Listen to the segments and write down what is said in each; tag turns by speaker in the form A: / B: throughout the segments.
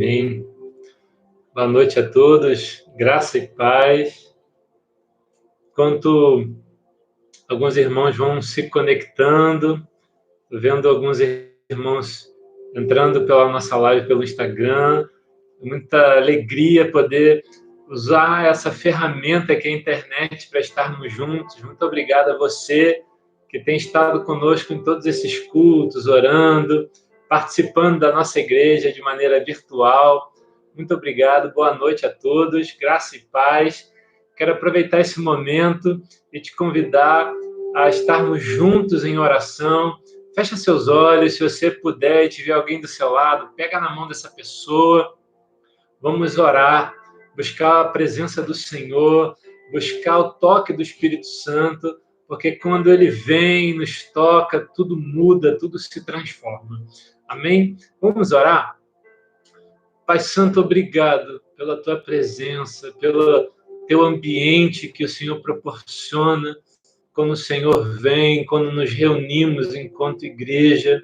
A: Amém. Boa noite a todos, graça e paz. Enquanto alguns irmãos vão se conectando, vendo alguns irmãos entrando pela nossa live pelo Instagram, muita alegria poder usar essa ferramenta que é a internet para estarmos juntos. Muito obrigado a você que tem estado conosco em todos esses cultos, orando, participando da nossa igreja de maneira virtual. Muito obrigado, boa noite a todos, graça e paz. Quero aproveitar esse momento e te convidar a estarmos juntos em oração. Fecha seus olhos, se você puder e tiver alguém do seu lado, pega na mão dessa pessoa. Vamos orar, buscar a presença do Senhor, buscar o toque do Espírito Santo, porque quando Ele vem, nos toca, tudo muda, tudo se transforma. Amém? Vamos orar? Pai Santo, obrigado pela Tua presença, pelo Teu ambiente que o Senhor proporciona, quando o Senhor vem, quando nos reunimos enquanto igreja.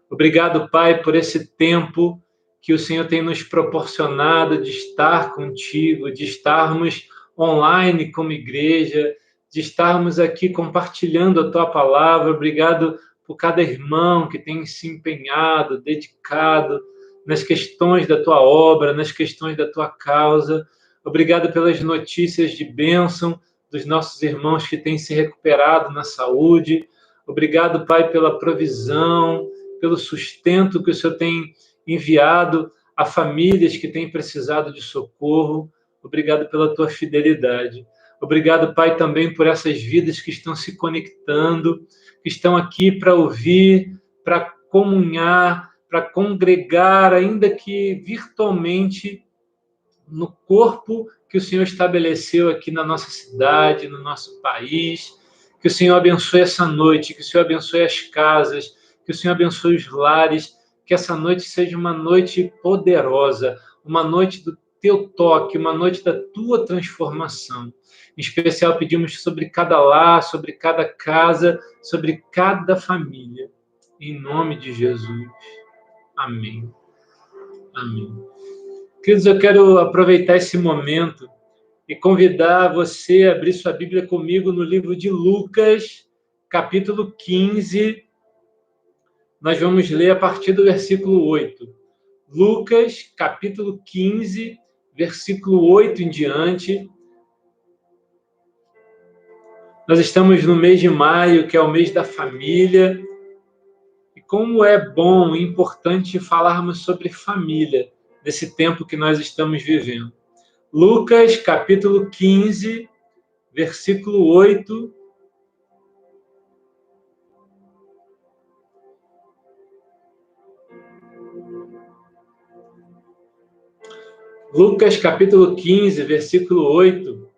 A: Obrigado, Pai, por esse tempo que o Senhor tem nos proporcionado de estar contigo, de estarmos online como igreja, de estarmos aqui compartilhando a Tua palavra. Obrigado por cada irmão que tem se empenhado, dedicado nas questões da Tua obra, nas questões da Tua causa. Obrigado pelas notícias de bênção dos nossos irmãos que têm se recuperado na saúde. Obrigado, Pai, pela provisão, pelo sustento que o Senhor tem enviado a famílias que têm precisado de socorro. Obrigado pela Tua fidelidade. Obrigado, Pai, também por essas vidas que estão se conectando, que estão aqui para ouvir, para comunhar, para congregar, ainda que virtualmente, no corpo que o Senhor estabeleceu aqui na nossa cidade, no nosso país. Que o Senhor abençoe essa noite, que o Senhor abençoe as casas, que o Senhor abençoe os lares, que essa noite seja uma noite poderosa, uma noite do Teu toque, uma noite da Tua transformação. Em especial, pedimos sobre cada lar, sobre cada casa, sobre cada família. Em nome de Jesus. Amém. Amém. Queridos, eu quero aproveitar esse momento e convidar você a abrir sua Bíblia comigo no livro de Lucas, capítulo 15. Nós vamos ler a partir do versículo 8. Lucas, capítulo 15, versículo 8 em diante. Nós estamos no mês de maio, que é o mês da família. E como é bom e importante falarmos sobre família nesse tempo que nós estamos vivendo. Lucas, capítulo 15, versículo 8. Lucas, capítulo 15, versículo 8,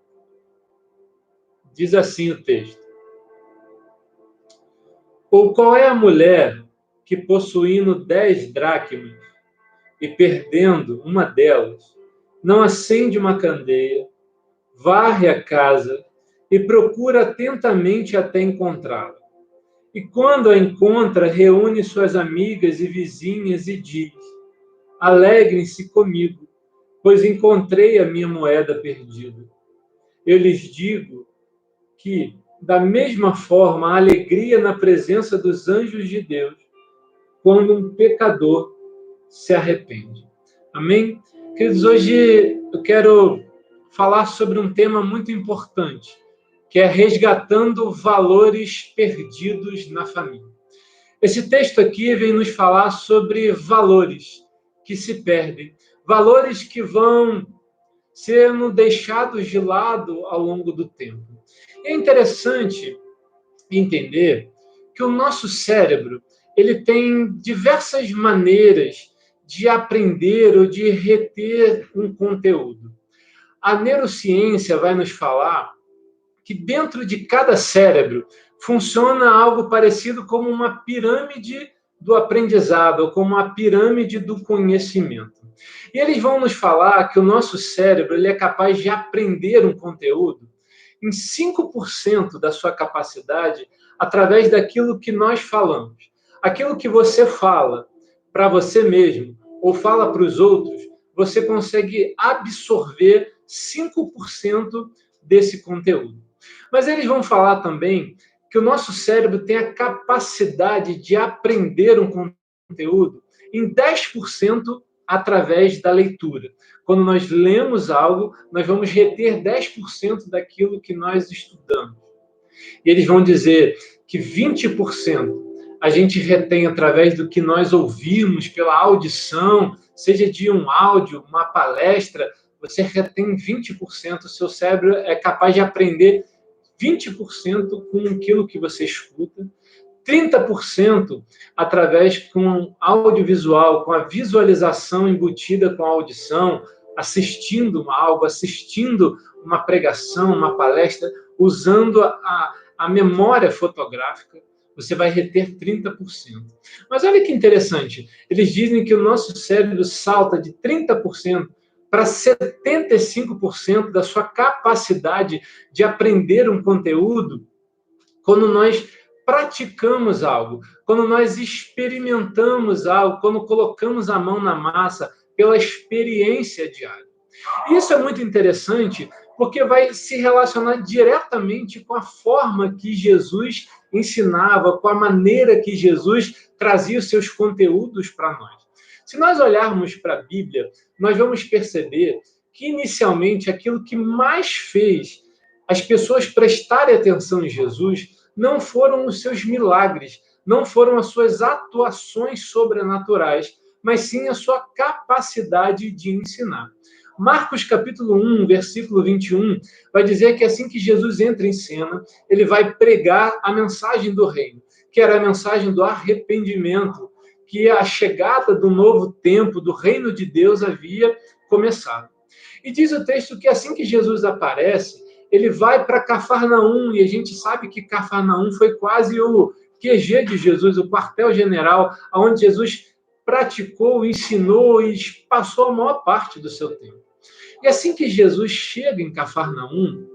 A: diz assim o texto. Ou qual é a mulher que, possuindo 10 dracmas e perdendo uma delas, não acende uma candeia, varre a casa e procura atentamente até encontrá-la? E quando a encontra, reúne suas amigas e vizinhas e diz: alegrem-se comigo, pois encontrei a minha moeda perdida. Eu lhes digo que, da mesma forma, a alegria na presença dos anjos de Deus, quando um pecador se arrepende. Amém? Queridos, hoje eu quero falar sobre um tema muito importante, que é resgatando valores perdidos na família. Esse texto aqui vem nos falar sobre valores que se perdem, valores que vão sendo deixados de lado ao longo do tempo. É interessante entender que o nosso cérebro ele tem diversas maneiras de aprender ou de reter um conteúdo. A neurociência vai nos falar que dentro de cada cérebro funciona algo parecido como uma pirâmide do aprendizado, ou como uma pirâmide do conhecimento. E eles vão nos falar que o nosso cérebro ele é capaz de aprender um conteúdo em 5% da sua capacidade através daquilo que nós falamos. Aquilo que você fala para você mesmo ou fala para os outros você consegue absorver 5% desse conteúdo. Mas eles vão falar também que o nosso cérebro tem a capacidade de aprender um conteúdo em 10% através da leitura. Quando nós lemos algo, nós vamos reter 10% daquilo que nós estudamos. E eles vão dizer que 20% a gente retém através do que nós ouvimos, pela audição, seja de um áudio, uma palestra, você retém 20%, o seu cérebro é capaz de aprender 20% com aquilo que você escuta, 30% através com audiovisual, com a visualização embutida com a audição, assistindo algo, assistindo uma pregação, uma palestra, usando a memória fotográfica, você vai reter 30%. Mas olha que interessante, eles dizem que o nosso cérebro salta de 30% para 75% da sua capacidade de aprender um conteúdo quando nós praticamos algo, quando nós experimentamos algo, quando colocamos a mão na massa pela experiência diária. Isso é muito interessante porque vai se relacionar diretamente com a forma que Jesus ensinava, com a maneira que Jesus trazia os seus conteúdos para nós. Se nós olharmos para a Bíblia, nós vamos perceber que, inicialmente, aquilo que mais fez as pessoas prestarem atenção em Jesus não foram os seus milagres, não foram as suas atuações sobrenaturais, mas sim a sua capacidade de ensinar. Marcos capítulo 1, versículo 21, vai dizer que assim que Jesus entra em cena, ele vai pregar a mensagem do reino, que era a mensagem do arrependimento, que a chegada do novo tempo, do reino de Deus havia começado. E diz o texto que assim que Jesus aparece, ele vai para Cafarnaum, e a gente sabe que Cafarnaum foi quase o QG de Jesus, o quartel-general, onde Jesus praticou, ensinou e passou a maior parte do seu tempo. E assim que Jesus chega em Cafarnaum,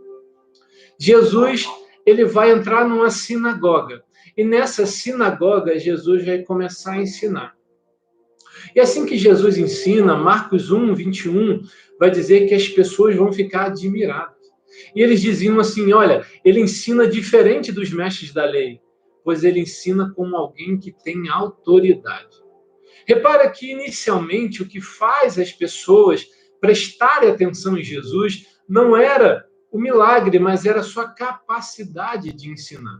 A: Jesus ele vai entrar numa sinagoga. E nessa sinagoga, Jesus vai começar a ensinar. E assim que Jesus ensina, Marcos 1, 21, vai dizer que as pessoas vão ficar admiradas. E eles diziam assim, olha, ele ensina diferente dos mestres da lei, pois ele ensina como alguém que tem autoridade. Repara que, inicialmente, o que faz as pessoas prestarem atenção em Jesus não era o milagre, mas era a sua capacidade de ensinar.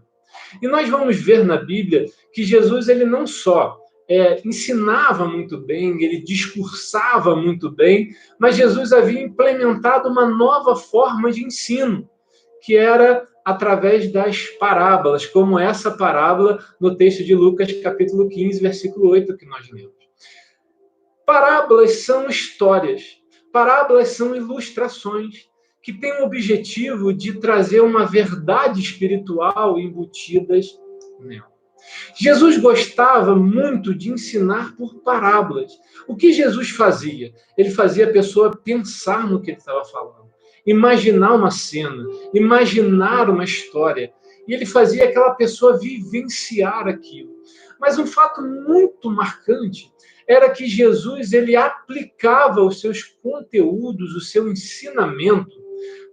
A: E nós vamos ver na Bíblia que Jesus ele não só ensinava muito bem, ele discursava muito bem, mas Jesus havia implementado uma nova forma de ensino, que era através das parábolas, como essa parábola no texto de Lucas, capítulo 15, versículo 8, que nós lemos. Parábolas são histórias, parábolas são ilustrações, que têm o objetivo de trazer uma verdade espiritual embutidas nela. Jesus gostava muito de ensinar por parábolas. O que Jesus fazia? Ele fazia a pessoa pensar no que ele estava falando, imaginar uma cena, imaginar uma história, e ele fazia aquela pessoa vivenciar aquilo. Mas um fato muito marcante era que Jesus ele aplicava os seus conteúdos, o seu ensinamento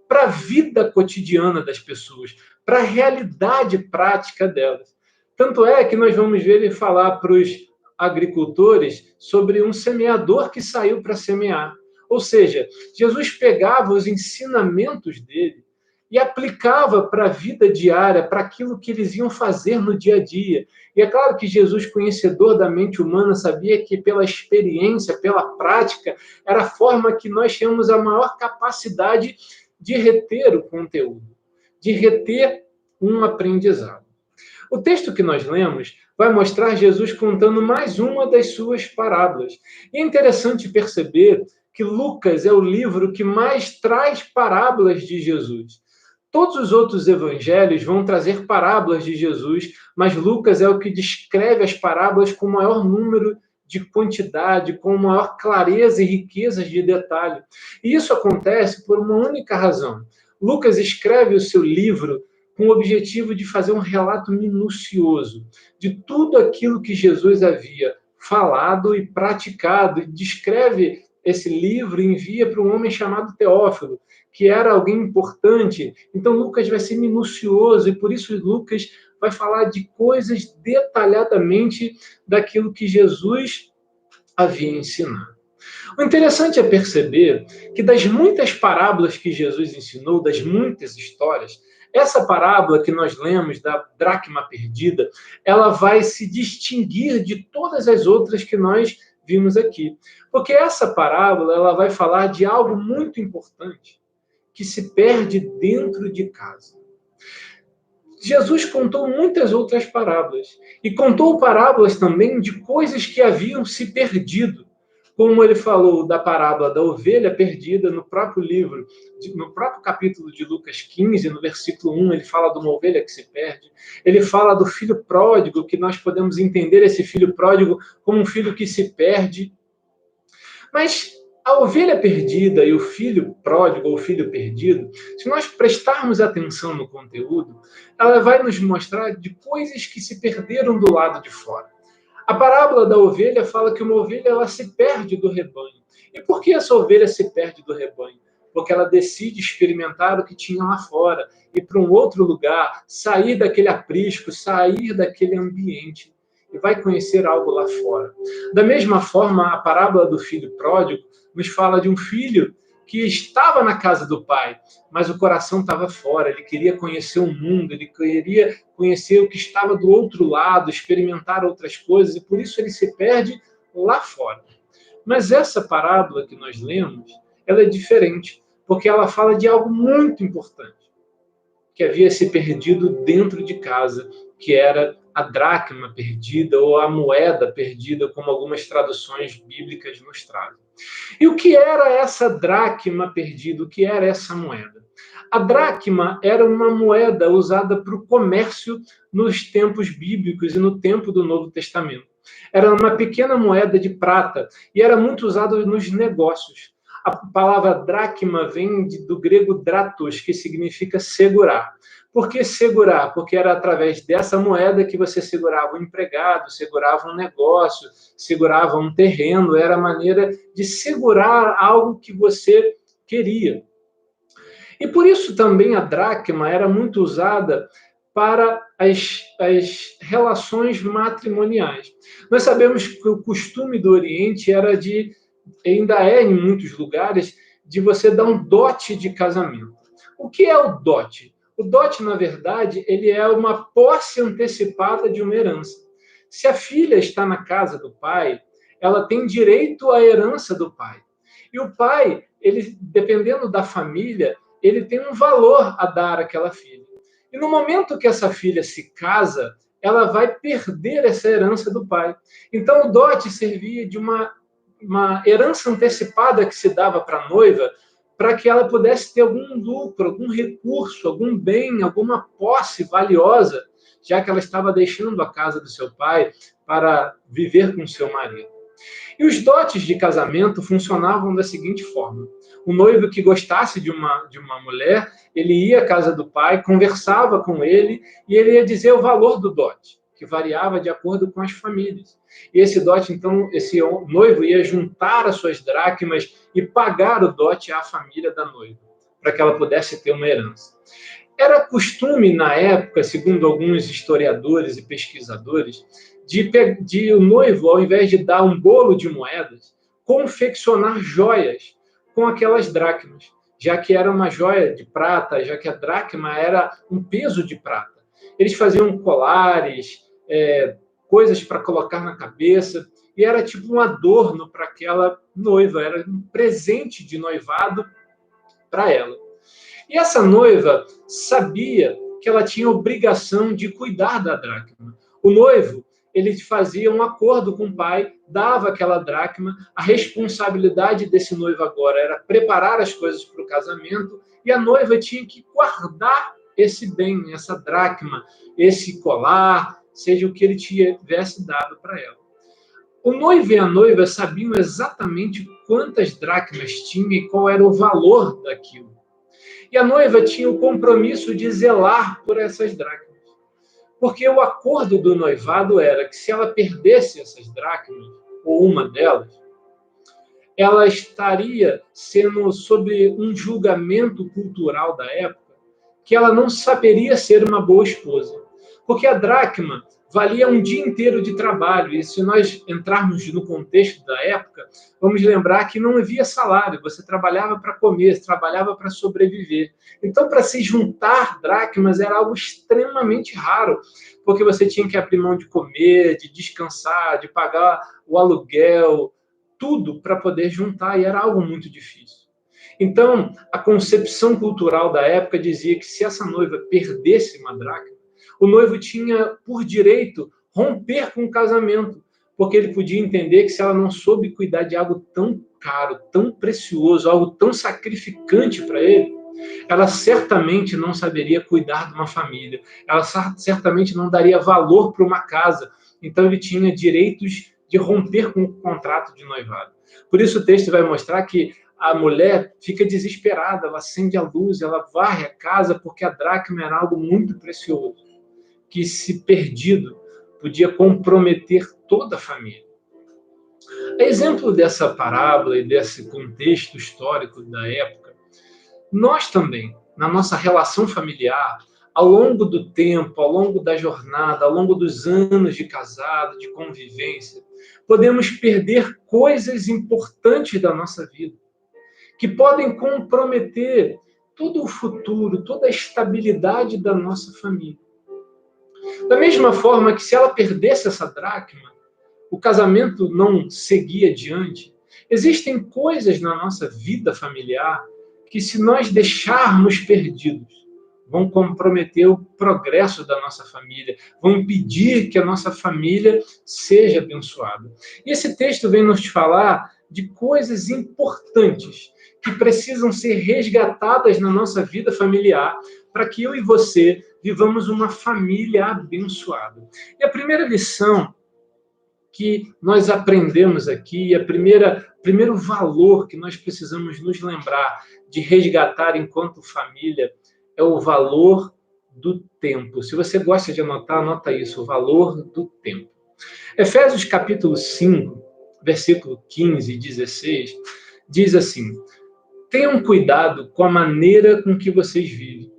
A: para a vida cotidiana das pessoas, para a realidade prática delas. Tanto é que nós vamos ver ele falar para os agricultores sobre um semeador que saiu para semear. Ou seja, Jesus pegava os ensinamentos dele e aplicava para a vida diária, para aquilo que eles iam fazer no dia a dia. E é claro que Jesus, conhecedor da mente humana, sabia que pela experiência, pela prática, era a forma que nós temos a maior capacidade de reter o conteúdo, de reter um aprendizado. O texto que nós lemos vai mostrar Jesus contando mais uma das suas parábolas. E é interessante perceber que Lucas é o livro que mais traz parábolas de Jesus. Todos os outros evangelhos vão trazer parábolas de Jesus, mas Lucas é o que descreve as parábolas com maior número de quantidade, com maior clareza e riqueza de detalhe. E isso acontece por uma única razão. Lucas escreve o seu livro com o objetivo de fazer um relato minucioso de tudo aquilo que Jesus havia falado e praticado, e descreve esse livro e envia para um homem chamado Teófilo, que era alguém importante. Então, Lucas vai ser minucioso e, por isso, Lucas vai falar de coisas detalhadamente daquilo que Jesus havia ensinado. O interessante é perceber que das muitas parábolas que Jesus ensinou, das muitas histórias, essa parábola que nós lemos da dracma perdida, ela vai se distinguir de todas as outras que nós vimos aqui. Porque essa parábola, ela vai falar de algo muito importante, que se perde dentro de casa. Jesus contou muitas outras parábolas, e contou parábolas também de coisas que haviam se perdido, como ele falou da parábola da ovelha perdida no próprio livro, no próprio capítulo de Lucas 15, no versículo 1, ele fala de uma ovelha que se perde. Ele fala do filho pródigo, que nós podemos entender esse filho pródigo como um filho que se perde. Mas a ovelha perdida e o filho pródigo ou filho perdido, se nós prestarmos atenção no conteúdo, ela vai nos mostrar de coisas que se perderam do lado de fora. A parábola da ovelha fala que uma ovelha ela se perde do rebanho. E por que essa ovelha se perde do rebanho? Porque ela decide experimentar o que tinha lá fora, ir para um outro lugar, sair daquele aprisco, sair daquele ambiente e vai conhecer algo lá fora. Da mesma forma, a parábola do filho pródigo nos fala de um filho que estava na casa do pai, mas o coração estava fora, ele queria conhecer o mundo, ele queria conhecer o que estava do outro lado, experimentar outras coisas, e por isso ele se perde lá fora. Mas essa parábola que nós lemos, ela é diferente, porque ela fala de algo muito importante, que havia se perdido dentro de casa, que era a dracma perdida ou a moeda perdida, como algumas traduções bíblicas nos trazem. E o que era essa dracma perdida? O que era essa moeda? A dracma era uma moeda usada para o comércio nos tempos bíblicos e no tempo do Novo Testamento. Era uma pequena moeda de prata e era muito usada nos negócios. A palavra dracma vem do grego dratos, que significa segurar. Por que segurar? Porque era através dessa moeda que você segurava um empregado, segurava um negócio, segurava um terreno, era a maneira de segurar algo que você queria. E por isso também a dracma era muito usada para as relações matrimoniais. Nós sabemos que o costume do Oriente era ainda é em muitos lugares, de você dar um dote de casamento. O que é o dote? O dote, na verdade, ele é uma posse antecipada de uma herança. Se a filha está na casa do pai, ela tem direito à herança do pai. E o pai, ele, dependendo da família, ele tem um valor a dar àquela filha. E no momento que essa filha se casa, ela vai perder essa herança do pai. Então, o dote servia de uma herança antecipada que se dava para a noiva, para que ela pudesse ter algum lucro, algum recurso, algum bem, alguma posse valiosa, já que ela estava deixando a casa do seu pai para viver com seu marido. E os dotes de casamento funcionavam da seguinte forma: o noivo que gostasse de uma mulher, ele ia à casa do pai, conversava com ele e ele ia dizer o valor do dote, que variava de acordo com as famílias. E esse dote, então, esse noivo ia juntar as suas dracmas e pagar o dote à família da noiva, para que ela pudesse ter uma herança. Era costume, na época, segundo alguns historiadores e pesquisadores, de o noivo, ao invés de dar um bolo de moedas, confeccionar joias com aquelas dracmas, já que era uma joia de prata, já que a dracma era um peso de prata. Eles faziam colares, coisas para colocar na cabeça, e era tipo um adorno para aquela noiva, era um presente de noivado para ela. E essa noiva sabia que ela tinha obrigação de cuidar da dracma. O noivo, ele fazia um acordo com o pai, dava aquela dracma, a responsabilidade desse noivo agora era preparar as coisas para o casamento, e a noiva tinha que guardar esse bem, essa dracma, esse colar, seja o que ele tivesse dado para ela. O noivo e a noiva sabiam exatamente quantas dracmas tinha e qual era o valor daquilo. E a noiva tinha o compromisso de zelar por essas dracmas. Porque o acordo do noivado era que se ela perdesse essas dracmas, ou uma delas, ela estaria sendo sob um julgamento cultural da época, que ela não saberia ser uma boa esposa. Porque a dracma valia um dia inteiro de trabalho, e se nós entrarmos no contexto da época, vamos lembrar que não havia salário, você trabalhava para comer, trabalhava para sobreviver. Então, para se juntar dracmas era algo extremamente raro, porque você tinha que abrir mão de comer, de descansar, de pagar o aluguel, tudo para poder juntar, e era algo muito difícil. Então, a concepção cultural da época dizia que se essa noiva perdesse uma dracma, o noivo tinha por direito romper com o casamento, porque ele podia entender que se ela não soube cuidar de algo tão caro, tão precioso, algo tão sacrificante para ele, ela certamente não saberia cuidar de uma família, ela certamente não daria valor para uma casa. Então ele tinha direitos de romper com o contrato de noivado. Por isso o texto vai mostrar que a mulher fica desesperada, ela acende a luz, ela varre a casa, porque a dracma era algo muito precioso, que, se perdido, podia comprometer toda a família. A exemplo dessa parábola e desse contexto histórico da época, nós também, na nossa relação familiar, ao longo do tempo, ao longo da jornada, ao longo dos anos de casado, de convivência, podemos perder coisas importantes da nossa vida, que podem comprometer todo o futuro, toda a estabilidade da nossa família. Da mesma forma que, se ela perdesse essa dracma, o casamento não seguia adiante, existem coisas na nossa vida familiar que, se nós deixarmos perdidos, vão comprometer o progresso da nossa família, vão impedir que a nossa família seja abençoada. E esse texto vem nos falar de coisas importantes que precisam ser resgatadas na nossa vida familiar para que eu e você vivamos uma família abençoada. E a primeira lição que nós aprendemos aqui, primeiro valor que nós precisamos nos lembrar de resgatar enquanto família, é o valor do tempo. Se você gosta de anotar, anota isso, o valor do tempo. Efésios capítulo 5, versículo 15 e 16, diz assim: tenham cuidado com a maneira com que vocês vivem,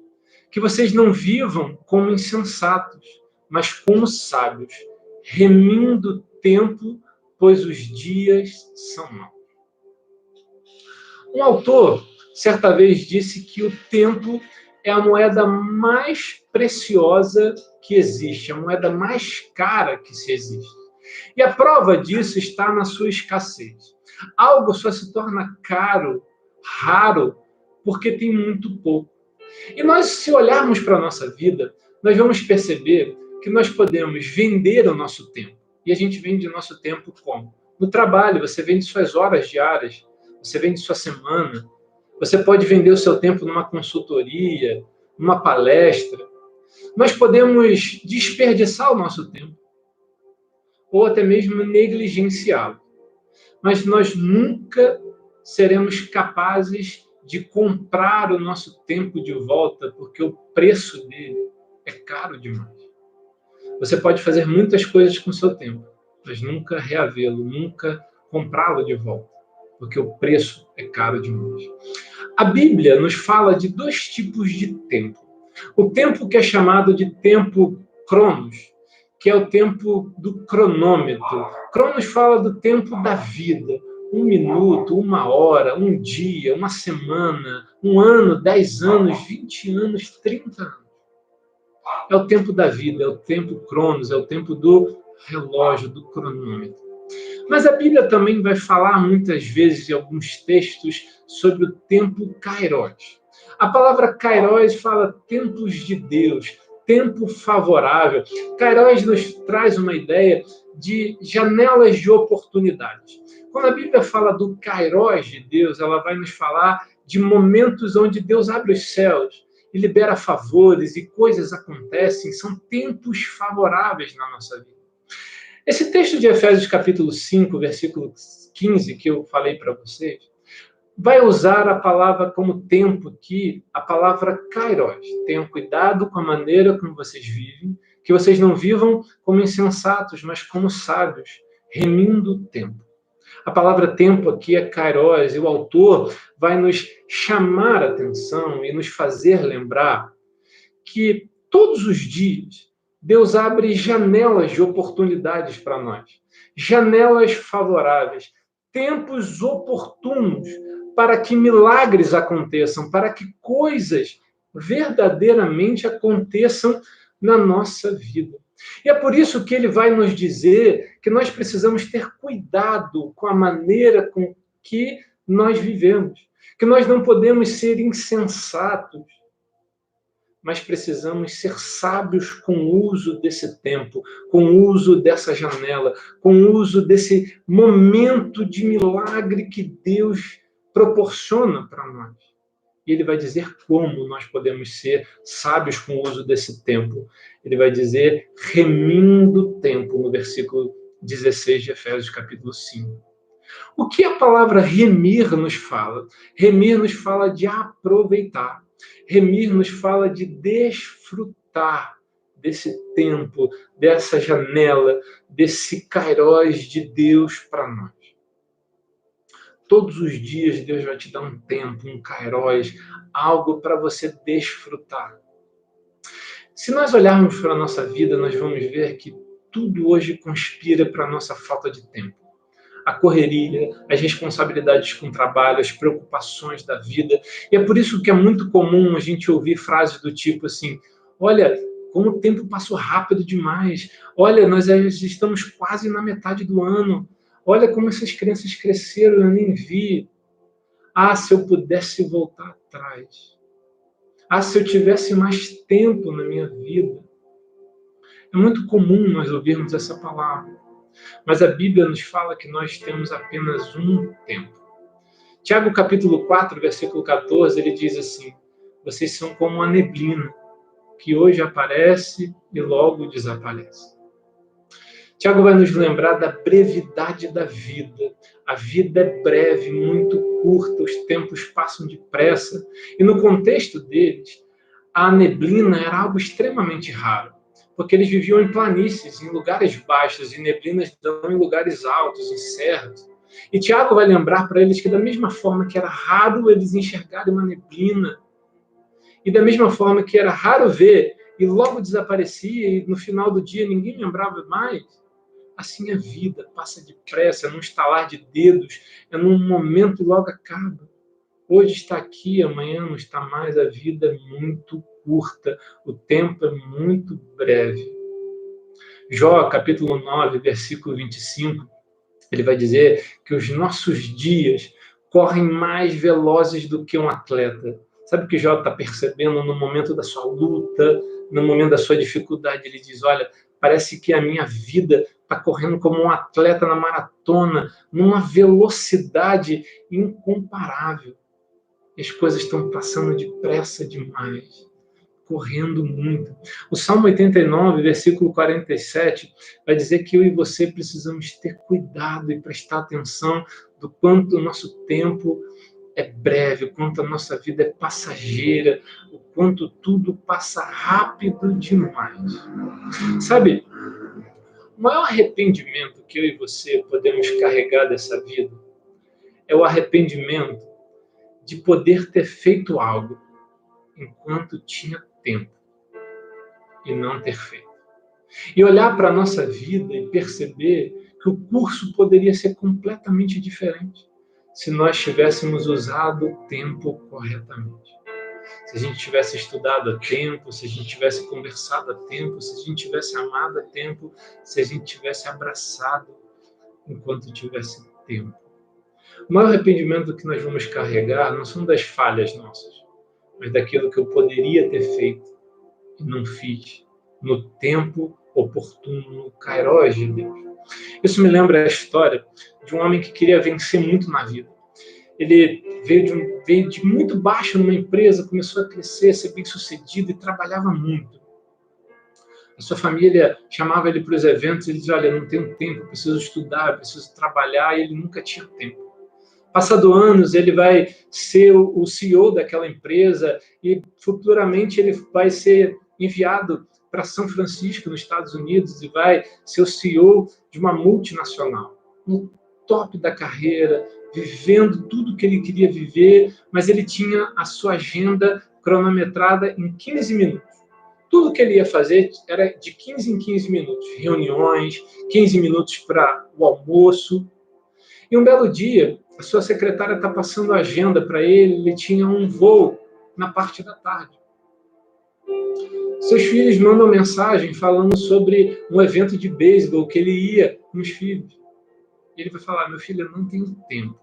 A: que vocês não vivam como insensatos, mas como sábios, remindo o tempo, pois os dias são maus. Um autor, certa vez, disse que o tempo é a moeda mais preciosa que existe, a moeda mais cara que se existe. E a prova disso está na sua escassez. Algo só se torna caro, raro, porque tem muito pouco. E nós, se olharmos para a nossa vida, nós vamos perceber que nós podemos vender o nosso tempo. E a gente vende o nosso tempo como? No trabalho, você vende suas horas diárias, você vende sua semana, você pode vender o seu tempo numa consultoria, numa palestra. Nós podemos desperdiçar o nosso tempo, ou até mesmo negligenciá-lo. Mas nós nunca seremos capazes de comprar o nosso tempo de volta, porque o preço dele é caro demais. Você pode fazer muitas coisas com o seu tempo, mas nunca reavê-lo, nunca comprá-lo de volta, porque o preço é caro demais. A Bíblia nos fala de dois tipos de tempo. O tempo que é chamado de tempo cronos, que é o tempo do cronômetro. Cronos fala do tempo da vida. 1 minuto, 1 hora, 1 dia, 1 semana, 1 ano, 10 anos, 20 anos, 30 anos. É o tempo da vida, é o tempo cronos, é o tempo do relógio, do cronômetro. Mas a Bíblia também vai falar muitas vezes em alguns textos sobre o tempo kairos. A palavra kairos fala tempos de Deus, tempo favorável. Kairos nos traz uma ideia de janelas de oportunidades. Quando a Bíblia fala do kairos de Deus, ela vai nos falar de momentos onde Deus abre os céus e libera favores e coisas acontecem, são tempos favoráveis na nossa vida. Esse texto de Efésios capítulo 5, versículo 15, que eu falei para vocês, vai usar a palavra como tempo aqui, a palavra kairos. Tenham cuidado com a maneira como vocês vivem, que vocês não vivam como insensatos, mas como sábios, remindo o tempo. A palavra tempo aqui é kairos, e o autor vai nos chamar a atenção e nos fazer lembrar que todos os dias Deus abre janelas de oportunidades para nós, janelas favoráveis, tempos oportunos para que milagres aconteçam, para que coisas verdadeiramente aconteçam na nossa vida. E é por isso que ele vai nos dizer que nós precisamos ter cuidado com a maneira com que nós vivemos, que nós não podemos ser insensatos, mas precisamos ser sábios com o uso desse tempo, com o uso dessa janela, com o uso desse momento de milagre que Deus proporciona para nós. E ele vai dizer como nós podemos ser sábios com o uso desse tempo. Ele vai dizer remindo o tempo, no versículo 16 de Efésios, capítulo 5. O que a palavra remir nos fala? Remir nos fala de aproveitar. Remir nos fala de desfrutar desse tempo, dessa janela, desse kairos de Deus para nós. Todos os dias Deus vai te dar um tempo, um kairos, algo para você desfrutar. Se nós olharmos para a nossa vida, nós vamos ver que tudo hoje conspira para a nossa falta de tempo. A correria, as responsabilidades com o trabalho, as preocupações da vida. E é por isso que é muito comum a gente ouvir frases do tipo assim: olha, como o tempo passou rápido demais. Olha, nós estamos quase na metade do ano. Olha como essas crianças cresceram, eu nem vi. Ah, se eu pudesse voltar atrás. Ah, se eu tivesse mais tempo na minha vida. É muito comum nós ouvirmos essa palavra. Mas a Bíblia nos fala que nós temos apenas um tempo. Tiago, capítulo 4, versículo 14, ele diz assim: vocês são como a neblina, que hoje aparece e logo desaparece. Tiago vai nos lembrar da brevidade da vida. A vida é breve, muito curta, os tempos passam depressa. E no contexto deles, a neblina era algo extremamente raro, porque eles viviam em planícies, em lugares baixos, e neblinas estão em lugares altos, em serras. E Tiago vai lembrar para eles que da mesma forma que era raro eles enxergarem uma neblina, e da mesma forma que era raro ver, e logo desaparecia, e no final do dia ninguém lembrava mais, assim a vida passa depressa, é num estalar de dedos, é num momento e logo acaba. Hoje está aqui, amanhã não está mais, a vida é muito curta, o tempo é muito breve. Jó, capítulo 9, versículo 25, ele vai dizer que os nossos dias correm mais velozes do que um atleta. Sabe o que Jó está percebendo no momento da sua luta, no momento da sua dificuldade? Ele diz, olha, parece que a minha vida está correndo como um atleta na maratona, numa velocidade incomparável. As coisas estão passando depressa demais, correndo muito. O Salmo 89, versículo 47, vai dizer que eu e você precisamos ter cuidado e prestar atenção do quanto o nosso tempo é breve, o quanto a nossa vida é passageira, o quanto tudo passa rápido demais. Sabe, o maior arrependimento que eu e você podemos carregar dessa vida é o arrependimento de poder ter feito algo enquanto tinha tempo e não ter feito. E olhar para a nossa vida e perceber que o curso poderia ser completamente diferente se nós tivéssemos usado o tempo corretamente. Se a gente tivesse estudado a tempo, se a gente tivesse conversado a tempo, se a gente tivesse amado a tempo, se a gente tivesse abraçado enquanto tivesse tempo. O maior arrependimento que nós vamos carregar não são das falhas nossas, mas daquilo que eu poderia ter feito e não fiz no tempo oportuno, no kairos de Deus. Isso me lembra a história de um homem que queria vencer muito na vida. Ele veio de muito baixo numa empresa, começou a crescer, ser bem-sucedido e trabalhava muito. A sua família chamava ele para os eventos e ele dizia, olha, não tenho tempo, preciso estudar, preciso trabalhar, e ele nunca tinha tempo. Passado anos, ele vai ser o CEO daquela empresa e futuramente ele vai ser enviado para São Francisco, nos Estados Unidos, e vai ser o CEO de uma multinacional. top da carreira, vivendo tudo que ele queria viver, mas ele tinha a sua agenda cronometrada em 15 minutos. Tudo que ele ia fazer era de 15 em 15 minutos. Reuniões, 15 minutos para o almoço. E um belo dia, a sua secretária está passando a agenda para ele, ele tinha um voo na parte da tarde. Seus filhos mandam mensagem falando sobre um evento de beisebol que ele ia com os filhos. E ele vai falar, meu filho, eu não tenho tempo,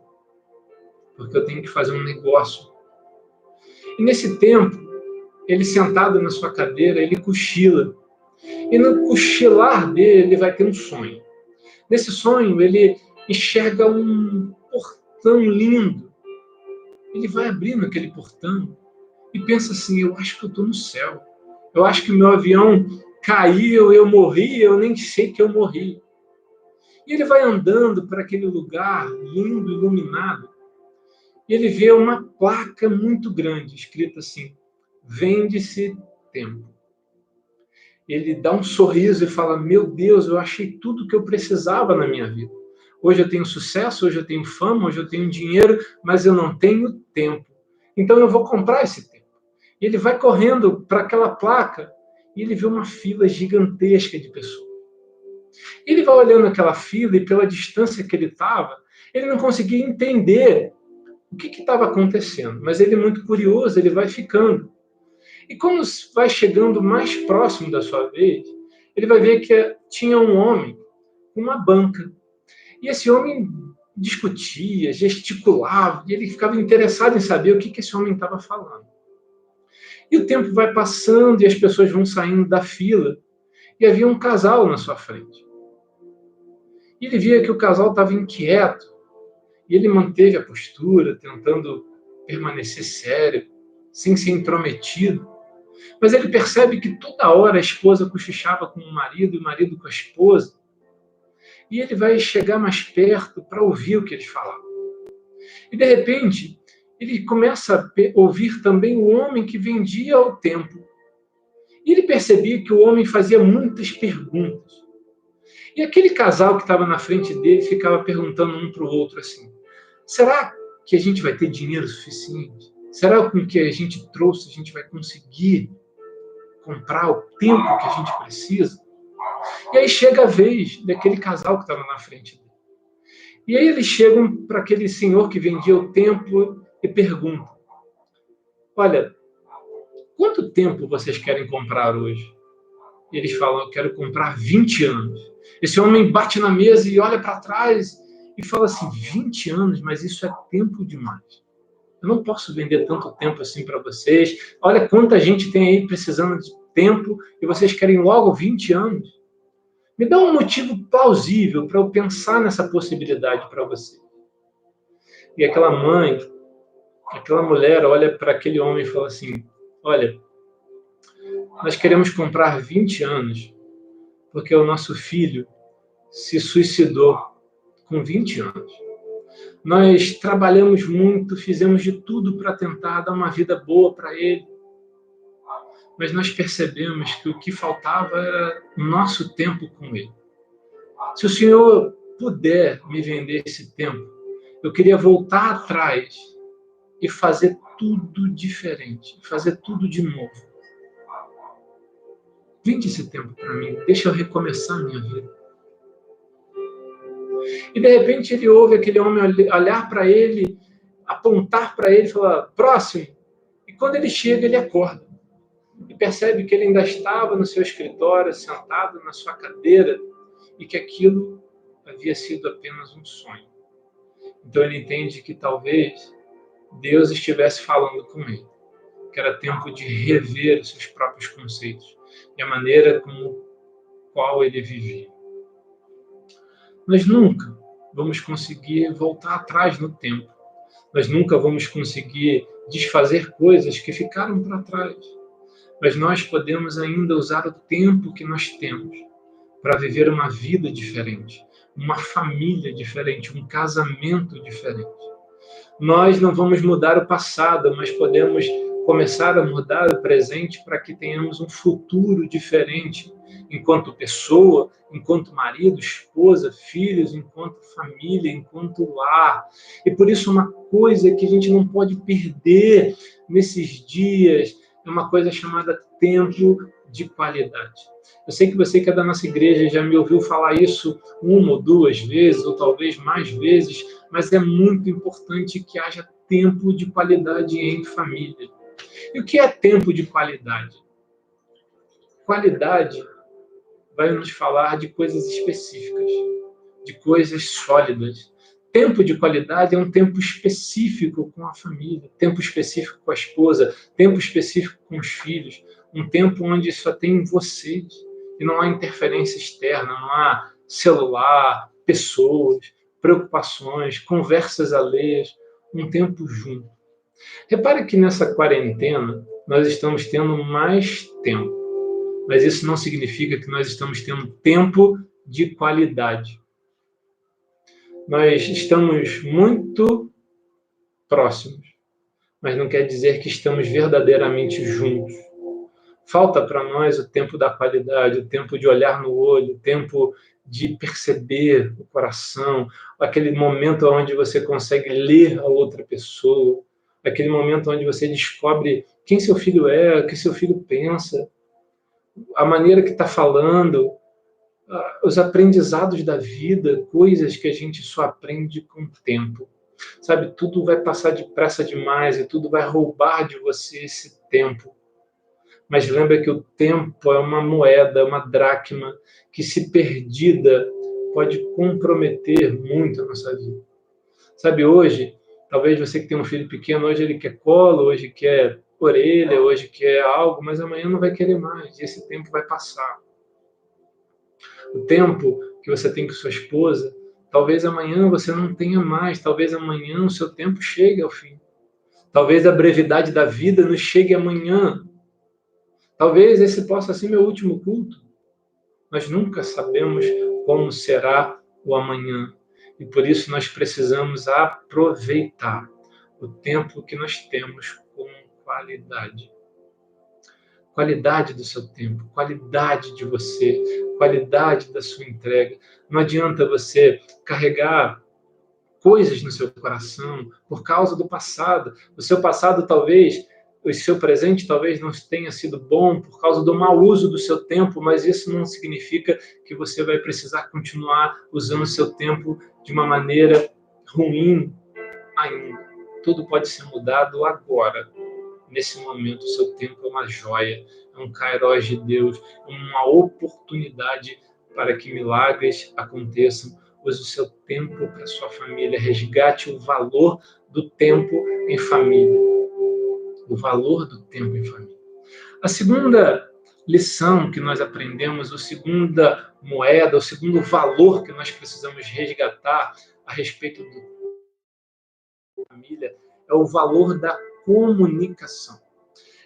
A: porque eu tenho que fazer um negócio. E nesse tempo, ele sentado na sua cadeira, ele cochila. E no cochilar dele, ele vai ter um sonho. Nesse sonho, ele enxerga um portão lindo. Ele vai abrindo aquele portão e pensa assim, eu acho que eu estou no céu. Eu acho que o meu avião caiu, eu morri, eu nem sei que eu morri. E ele vai andando para aquele lugar lindo, iluminado. E ele vê uma placa muito grande, escrita assim, vende-se tempo. Ele dá um sorriso e fala, meu Deus, eu achei tudo que eu precisava na minha vida. Hoje eu tenho sucesso, hoje eu tenho fama, hoje eu tenho dinheiro, mas eu não tenho tempo. Então eu vou comprar esse tempo. E ele vai correndo para aquela placa e ele vê uma fila gigantesca de pessoas. Ele vai olhando aquela fila e pela distância que ele estava, ele não conseguia entender o que estava acontecendo. Mas ele é muito curioso, ele vai ficando. E quando vai chegando mais próximo da sua vez, ele vai ver que tinha um homem com uma banca. E esse homem discutia, gesticulava, e ele ficava interessado em saber o que esse homem estava falando. E o tempo vai passando e as pessoas vão saindo da fila. E havia um casal na sua frente. E ele via que o casal estava inquieto. E ele manteve a postura, tentando permanecer sério, sem ser intrometido. Mas ele percebe que toda hora a esposa cochichava com o marido e o marido com a esposa. E ele vai chegar mais perto para ouvir o que eles falavam. E, de repente, ele começa a ouvir também o homem que vendia o tempo. E ele percebia que o homem fazia muitas perguntas. E aquele casal que estava na frente dele ficava perguntando um para o outro assim, será que a gente vai ter dinheiro suficiente? Será que com o que a gente trouxe a gente vai conseguir comprar o tempo que a gente precisa? E aí chega a vez daquele casal que estava na frente dele. E aí eles chegam para aquele senhor que vendia o tempo e perguntam, olha, quanto tempo vocês querem comprar hoje? E eles falam, eu quero comprar 20 anos. Esse homem bate na mesa e olha para trás e fala assim, 20 anos, mas isso é tempo demais. Eu não posso vender tanto tempo assim para vocês. Olha quanta gente tem aí precisando de tempo e vocês querem logo 20 anos. Me dá um motivo plausível para eu pensar nessa possibilidade para você. E aquela mãe, aquela mulher olha para aquele homem e fala assim, olha, nós queremos comprar 20 anos porque o nosso filho se suicidou com 20 anos. Nós trabalhamos muito, fizemos de tudo para tentar dar uma vida boa para ele, mas nós percebemos que o que faltava era o nosso tempo com ele. Se o Senhor puder me vender esse tempo, eu queria voltar atrás e fazer tudo diferente, fazer tudo de novo. Vende esse tempo para mim, deixa eu recomeçar a minha vida. E de repente ele ouve aquele homem olhar para ele, apontar para ele e falar, próximo. E quando ele chega, ele acorda. E percebe que ele ainda estava no seu escritório, sentado na sua cadeira, e que aquilo havia sido apenas um sonho. Então ele entende que talvez Deus estivesse falando com ele, que era tempo de rever os seus próprios conceitos e a maneira como qual ele vivia. Nós nunca vamos conseguir voltar atrás no tempo. Nós nunca vamos conseguir desfazer coisas que ficaram para trás. Mas nós podemos ainda usar o tempo que nós temos para viver uma vida diferente, uma família diferente, um casamento diferente. Nós não vamos mudar o passado, mas podemos começar a mudar o presente para que tenhamos um futuro diferente enquanto pessoa, enquanto marido, esposa, filhos, enquanto família, enquanto lar. E por isso uma coisa que a gente não pode perder nesses dias é uma coisa chamada tempo de qualidade. Eu sei que você que é da nossa igreja já me ouviu falar isso uma ou duas vezes, ou talvez mais vezes, mas é muito importante que haja tempo de qualidade em família. E o que é tempo de qualidade? Qualidade vai nos falar de coisas específicas, de coisas sólidas. Tempo de qualidade é um tempo específico com a família, tempo específico com a esposa, tempo específico com os filhos, um tempo onde só tem vocês e não há interferência externa, não há celular, pessoas, preocupações, conversas alheias, um tempo junto. Repare que nessa quarentena nós estamos tendo mais tempo, mas isso não significa que nós estamos tendo tempo de qualidade. Nós estamos muito próximos, mas não quer dizer que estamos verdadeiramente juntos. Falta para nós o tempo da qualidade, o tempo de olhar no olho, o tempo de perceber o coração, aquele momento onde você consegue ler a outra pessoa, aquele momento onde você descobre quem seu filho é, o que seu filho pensa, a maneira que está falando, os aprendizados da vida, coisas que a gente só aprende com o tempo. Sabe, tudo vai passar depressa demais e tudo vai roubar de você esse tempo. Mas lembra que o tempo é uma moeda, uma dracma, que se perdida pode comprometer muito a nossa vida. Sabe, hoje, talvez você que tem um filho pequeno, hoje ele quer colo, hoje quer orelha, hoje quer algo, mas amanhã não vai querer mais, e esse tempo vai passar. O tempo que você tem com sua esposa, talvez amanhã você não tenha mais, talvez amanhã o seu tempo chegue ao fim. Talvez a brevidade da vida nos chegue amanhã. Talvez esse possa ser meu último culto. Nós nunca sabemos como será o amanhã. E por isso nós precisamos aproveitar o tempo que nós temos com qualidade. Qualidade do seu tempo, qualidade de você, qualidade da sua entrega. Não adianta você carregar coisas no seu coração por causa do passado. O seu passado talvez, o seu presente talvez não tenha sido bom por causa do mau uso do seu tempo, mas isso não significa que você vai precisar continuar usando o seu tempo de uma maneira ruim ainda. Tudo pode ser mudado agora. Nesse momento, o seu tempo é uma joia, é um kairós de Deus, é uma oportunidade para que milagres aconteçam. Use o seu tempo para a sua família, resgate o valor do tempo em família. O valor do tempo em família. A segunda lição que nós aprendemos, a segunda moeda, o segundo valor que nós precisamos resgatar a respeito da família é o valor da comunicação.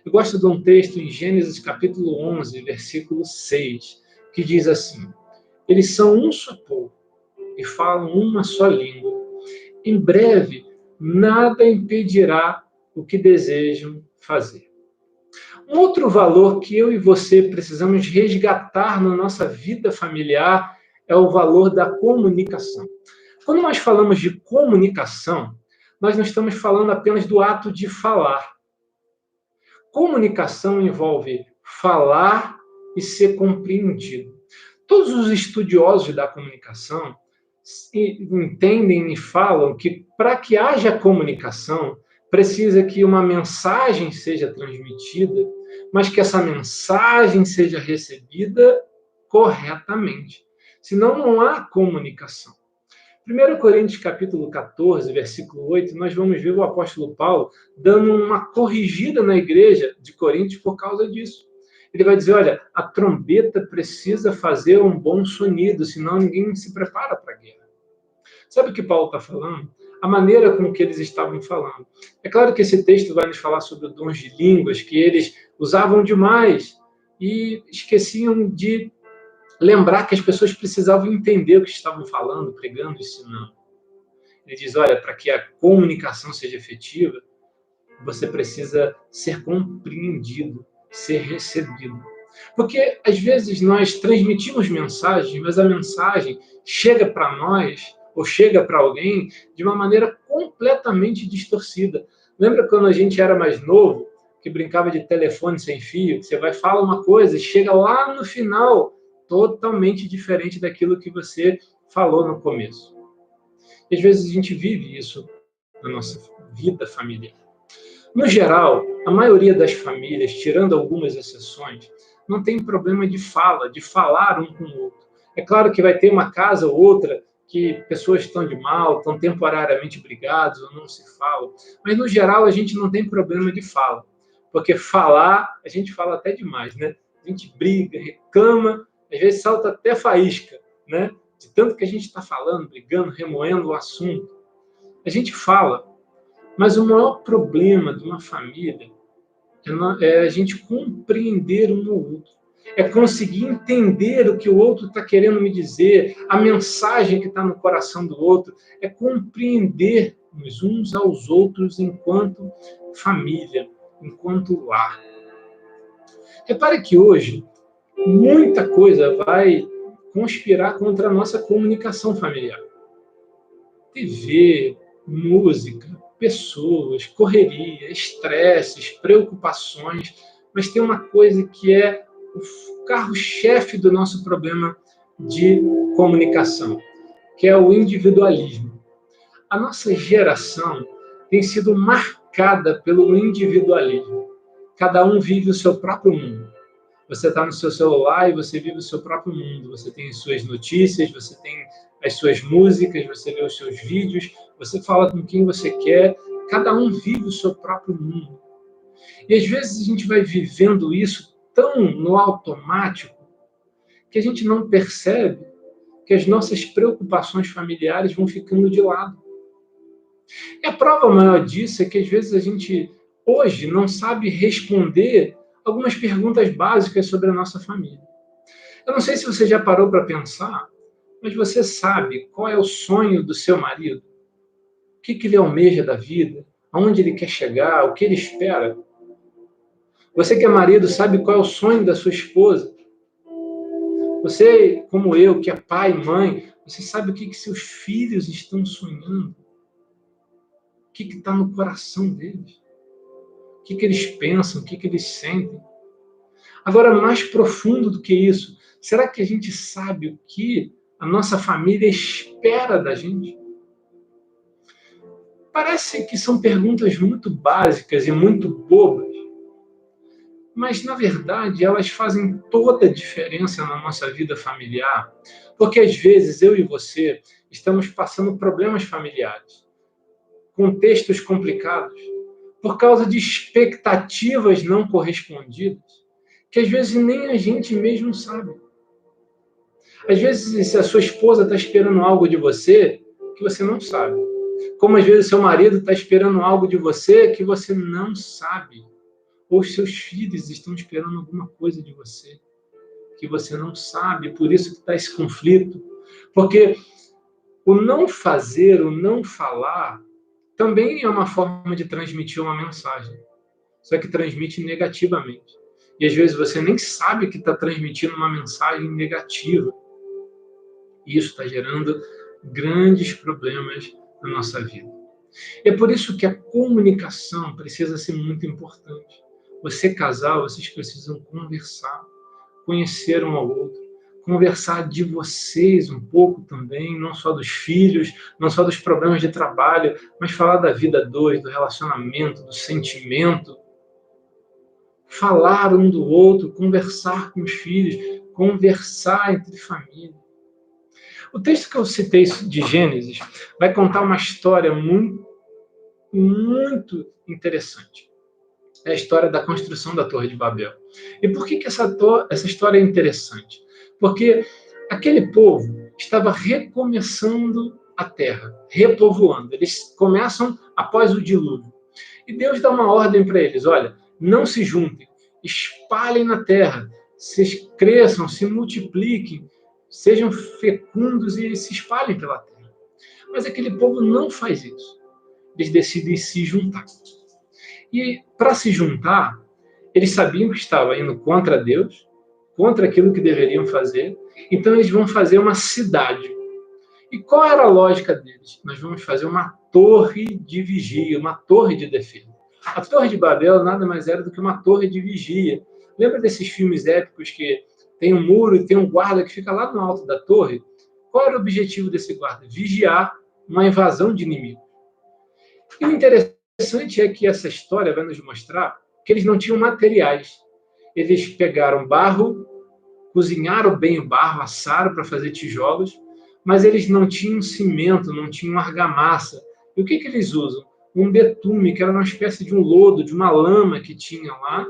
A: Eu gosto de um texto em Gênesis capítulo 11, versículo 6, que diz assim: eles são um só povo e falam uma só língua. Em breve, nada impedirá o que desejam fazer. Um outro valor que eu e você precisamos resgatar na nossa vida familiar é o valor da comunicação. Quando nós falamos de comunicação, nós não estamos falando apenas do ato de falar. Comunicação envolve falar e ser compreendido. Todos os estudiosos da comunicação entendem e falam que para que haja comunicação, precisa que uma mensagem seja transmitida, mas que essa mensagem seja recebida corretamente. Senão não há comunicação. 1 Coríntios capítulo 14, versículo 8, nós vamos ver o apóstolo Paulo dando uma corrigida na igreja de Coríntios por causa disso. Ele vai dizer, olha, a trombeta precisa fazer um bom sonido, senão ninguém se prepara para a guerra. Sabe o que Paulo está falando? A maneira com que eles estavam falando. É claro que esse texto vai nos falar sobre dons de línguas, que eles usavam demais e esqueciam de lembrar que as pessoas precisavam entender o que estavam falando, pregando, ensinando. Ele diz, olha, para que a comunicação seja efetiva, você precisa ser compreendido, ser recebido. Porque, às vezes, nós transmitimos mensagens, mas a mensagem chega para nós, ou chega para alguém, de uma maneira completamente distorcida. Lembra quando a gente era mais novo, que brincava de telefone sem fio, que você vai falar uma coisa e chega lá no final totalmente diferente daquilo que você falou no começo. E, às vezes, a gente vive isso na nossa vida familiar. No geral, a maioria das famílias, tirando algumas exceções, não tem problema de fala, de falar um com o outro. É claro que vai ter uma casa ou outra que pessoas estão de mal, estão temporariamente brigados ou não se falam, mas no geral a gente não tem problema de fala, porque falar, a gente fala até demais, né? A gente briga, reclama, às vezes salta até faísca, né? De tanto que a gente está falando, brigando, remoendo o assunto. A gente fala, mas o maior problema de uma família é a gente compreender um ao outro. É conseguir entender o que o outro está querendo me dizer, a mensagem que está no coração do outro. É compreender uns aos outros enquanto família, enquanto lar. Repare que hoje muita coisa vai conspirar contra a nossa comunicação familiar. TV, música, pessoas, correria, estresses, preocupações, mas tem uma coisa que é o carro-chefe do nosso problema de comunicação, que é o individualismo. A nossa geração tem sido marcada pelo individualismo. Cada um vive o seu próprio mundo. Você está no seu celular e você vive o seu próprio mundo. Você tem as suas notícias, você tem as suas músicas, você vê os seus vídeos, você fala com quem você quer. Cada um vive o seu próprio mundo. E às vezes a gente vai vivendo isso tão no automático que a gente não percebe que as nossas preocupações familiares vão ficando de lado. E a prova maior disso é que às vezes a gente hoje não sabe responder algumas perguntas básicas sobre a nossa família. Eu não sei se você já parou para pensar, mas você sabe qual é o sonho do seu marido? O que ele almeja da vida? Aonde ele quer chegar? O que ele espera? Você que é marido sabe qual é o sonho da sua esposa? Você, como eu, que é pai e mãe, você sabe o que seus filhos estão sonhando? O que está no coração deles? O que eles pensam? O que eles sentem? Agora, mais profundo do que isso, será que a gente sabe o que a nossa família espera da gente? Parece que são perguntas muito básicas e muito bobas, mas, na verdade, elas fazem toda a diferença na nossa vida familiar, porque, às vezes, eu e você estamos passando problemas familiares, contextos complicados, por causa de expectativas não correspondidas, que, às vezes, nem a gente mesmo sabe. Às vezes, se a sua esposa está esperando algo de você que você não sabe. Como, às vezes, o seu marido está esperando algo de você que você não sabe. Ou os seus filhos estão esperando alguma coisa de você que você não sabe. Por isso que está esse conflito. Porque o não fazer, o não falar, também é uma forma de transmitir uma mensagem. Só que transmite negativamente. E, às vezes, você nem sabe que está transmitindo uma mensagem negativa. E isso está gerando grandes problemas na nossa vida. E é por isso que a comunicação precisa ser muito importante. Você, casal, vocês precisam conversar, conhecer um ao outro, conversar de vocês um pouco também, não só dos filhos, não só dos problemas de trabalho, mas falar da vida a dois, do relacionamento, do sentimento. Falar um do outro, conversar com os filhos, conversar entre família. O texto que eu citei de Gênesis vai contar uma história muito, muito interessante. É a história da construção da Torre de Babel. E por que essa história é interessante? Porque aquele povo estava recomeçando a terra, repovoando. Eles começam após o dilúvio. E Deus dá uma ordem para eles: olha, não se juntem, espalhem na terra, se cresçam, se multipliquem, sejam fecundos e se espalhem pela terra. Mas aquele povo não faz isso. Eles decidem se juntar. E para se juntar, eles sabiam que estava indo contra Deus contra aquilo que deveriam fazer. Então, eles vão fazer uma cidade. E qual era a lógica deles? Nós vamos fazer uma torre de vigia, uma torre de defesa. A Torre de Babel nada mais era do que uma torre de vigia. Lembra desses filmes épicos que tem um muro e tem um guarda que fica lá no alto da torre? Qual era o objetivo desse guarda? Vigiar uma invasão de inimigos. E o interessante é que essa história vai nos mostrar que eles não tinham materiais. Eles pegaram barro, cozinharam bem o barro, assaram para fazer tijolos, mas eles não tinham cimento, não tinham argamassa. E o que eles usam? Um betume, que era uma espécie de um lodo, de uma lama que tinha lá,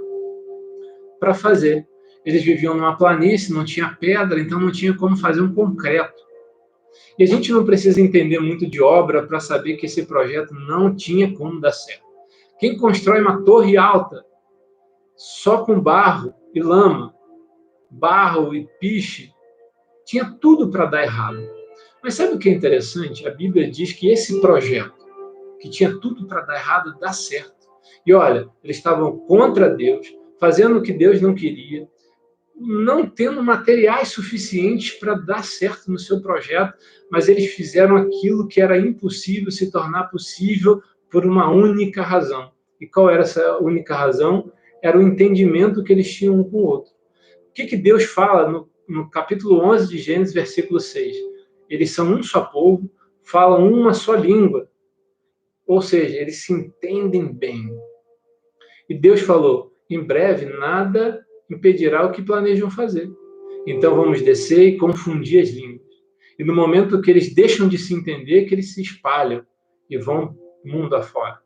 A: para fazer. Eles viviam numa planície, não tinha pedra, então não tinha como fazer um concreto. E a gente não precisa entender muito de obra para saber que esse projeto não tinha como dar certo. Quem constrói uma torre alta só com barro e lama, barro e piche, tinha tudo para dar errado. Mas sabe o que é interessante? A Bíblia diz que esse projeto, que tinha tudo para dar errado, dá certo. E olha, eles estavam contra Deus, fazendo o que Deus não queria, não tendo materiais suficientes para dar certo no seu projeto, mas eles fizeram aquilo que era impossível se tornar possível por uma única razão. E qual era essa única razão? Era o entendimento que eles tinham um com o outro. O que Deus fala no capítulo 11 de Gênesis, versículo 6? Eles são um só povo, falam uma só língua, ou seja, eles se entendem bem. E Deus falou, em breve nada impedirá o que planejam fazer. Então vamos descer e confundir as línguas. E no momento que eles deixam de se entender, que eles se espalham e vão mundo afora.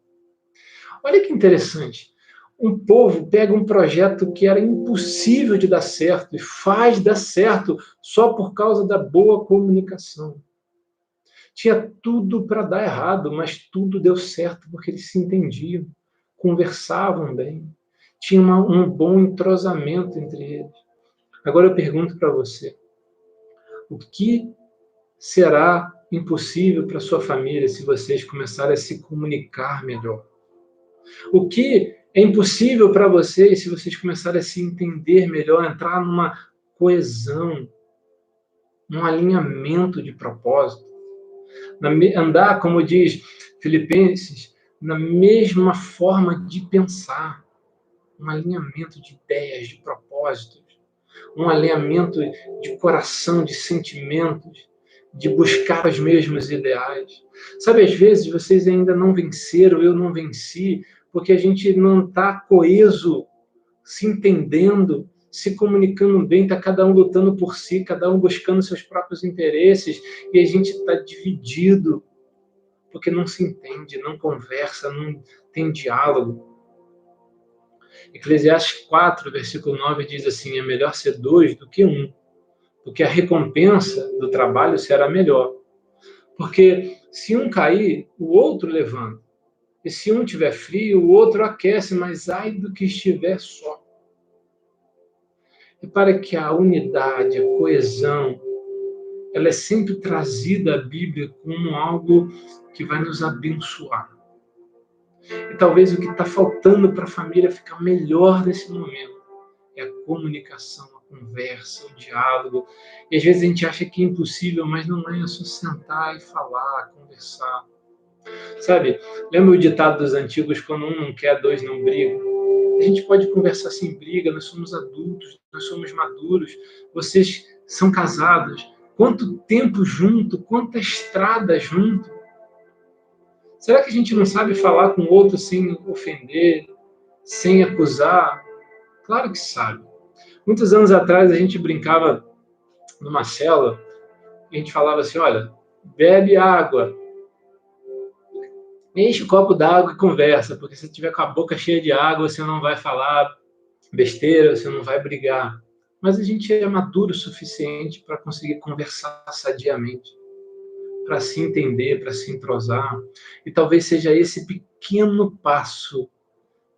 A: Olha que interessante. Um povo pega um projeto que era impossível de dar certo e faz dar certo só por causa da boa comunicação. Tinha tudo para dar errado, mas tudo deu certo porque eles se entendiam, conversavam bem, tinha um bom entrosamento entre eles. Agora eu pergunto para você, o que será impossível para sua família se vocês começarem a se comunicar melhor? O que é impossível para vocês se vocês começarem a se entender melhor, entrar numa coesão, num alinhamento de propósito? Andar, como diz Filipenses, na mesma forma de pensar, um alinhamento de ideias, de propósitos, um alinhamento de coração, de sentimentos, de buscar os mesmos ideais. Sabe, às vezes vocês ainda não venceram, eu não venci, porque a gente não está coeso, se entendendo, se comunicando bem, está cada um lutando por si, cada um buscando seus próprios interesses, e a gente está dividido, porque não se entende, não conversa, não tem diálogo. Eclesiastes 4, versículo 9 diz assim, é melhor ser 2 do que 1, porque a recompensa do trabalho será melhor. Porque se um cair, o outro levanta. E se um tiver frio, o outro aquece, mas ai do que estiver só. Repara que a unidade, a coesão, ela é sempre trazida à Bíblia como algo que vai nos abençoar. E talvez o que está faltando para a família ficar melhor nesse momento é a comunicação, a conversa, o diálogo. E às vezes a gente acha que é impossível, mas não é só sentar e falar, conversar. Sabe, lembra o ditado dos antigos, quando um não quer, dois não brigam? A gente pode conversar sem briga, nós somos adultos, nós somos maduros, vocês são casados. Quanto tempo junto, quanta estrada junto. Será que a gente não sabe falar com o outro sem ofender, sem acusar? Claro que sabe. Muitos anos atrás a gente brincava numa célula e a gente falava assim, olha, bebe água, enche o copo d'água e conversa, porque se tiver com a boca cheia de água, você não vai falar besteira, você não vai brigar. Mas a gente é maduro o suficiente para conseguir conversar sadiamente, para se entender, para se entrosar. E talvez seja esse pequeno passo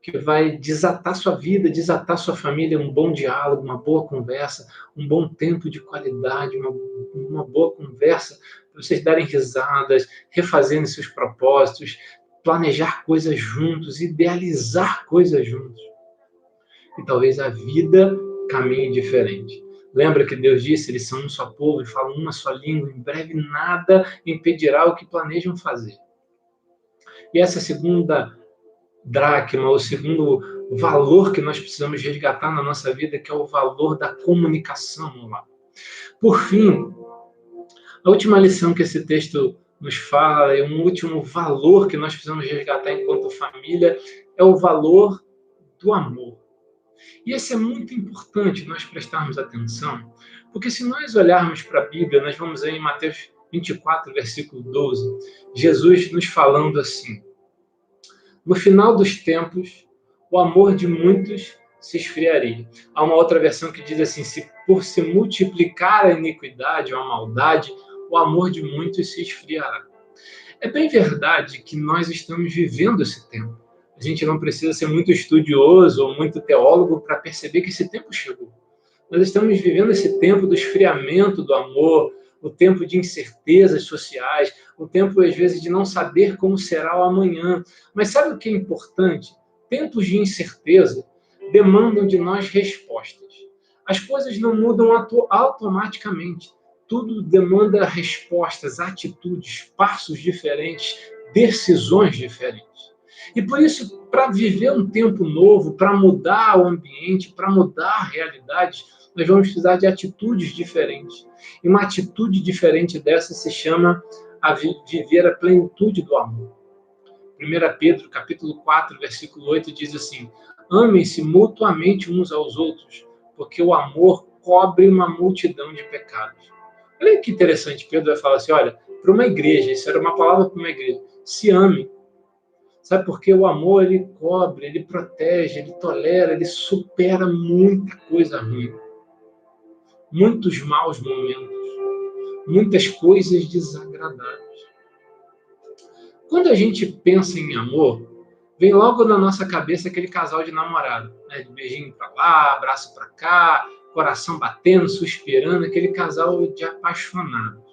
A: que vai desatar sua vida, desatar sua família, um bom diálogo, uma boa conversa, um bom tempo de qualidade, uma boa conversa, para vocês darem risadas, refazendo seus propósitos, planejar coisas juntos, idealizar coisas juntos. E talvez a vida caminhe diferente. Lembra que Deus disse, eles são um só povo e falam uma só língua, em breve nada impedirá o que planejam fazer. E essa segunda dracma, o segundo valor que nós precisamos resgatar na nossa vida, que é o valor da comunicação no lar. Por fim, a última lição que esse texto nos fala, e um último valor que nós precisamos resgatar enquanto família, é o valor do amor. E esse é muito importante nós prestarmos atenção, porque se nós olharmos para a Bíblia, nós vamos ver em Mateus 24, versículo 12, Jesus nos falando assim: no final dos tempos, o amor de muitos se esfriaria. Há uma outra versão que diz assim: se por se multiplicar a iniquidade ou a maldade, o amor de muitos se esfriará. É bem verdade que nós estamos vivendo esse tempo. A gente não precisa ser muito estudioso ou muito teólogo para perceber que esse tempo chegou. Nós estamos vivendo esse tempo do esfriamento do amor, o tempo de incertezas sociais, o tempo, às vezes, de não saber como será o amanhã. Mas sabe o que é importante? Tempos de incerteza demandam de nós respostas. As coisas não mudam automaticamente. Tudo demanda respostas, atitudes, passos diferentes, decisões diferentes. E por isso, para viver um tempo novo, para mudar o ambiente, para mudar realidades, nós vamos precisar de atitudes diferentes. E uma atitude diferente dessa se chama viver a plenitude do amor. 1 Pedro, capítulo 4, versículo 8, diz assim: amem-se mutuamente uns aos outros, porque o amor cobre uma multidão de pecados. Olha que interessante, Pedro vai falar assim, olha, para uma igreja, isso era uma palavra para uma igreja, se ame. Sabe por quê? O amor, ele cobre, ele protege, ele tolera, ele supera muita coisa ruim. Muitos maus momentos, muitas coisas desagradáveis. Quando a gente pensa em amor, vem logo na nossa cabeça aquele casal de namorado, né? De beijinho para lá, abraço para cá, coração batendo, suspirando, aquele casal de apaixonados.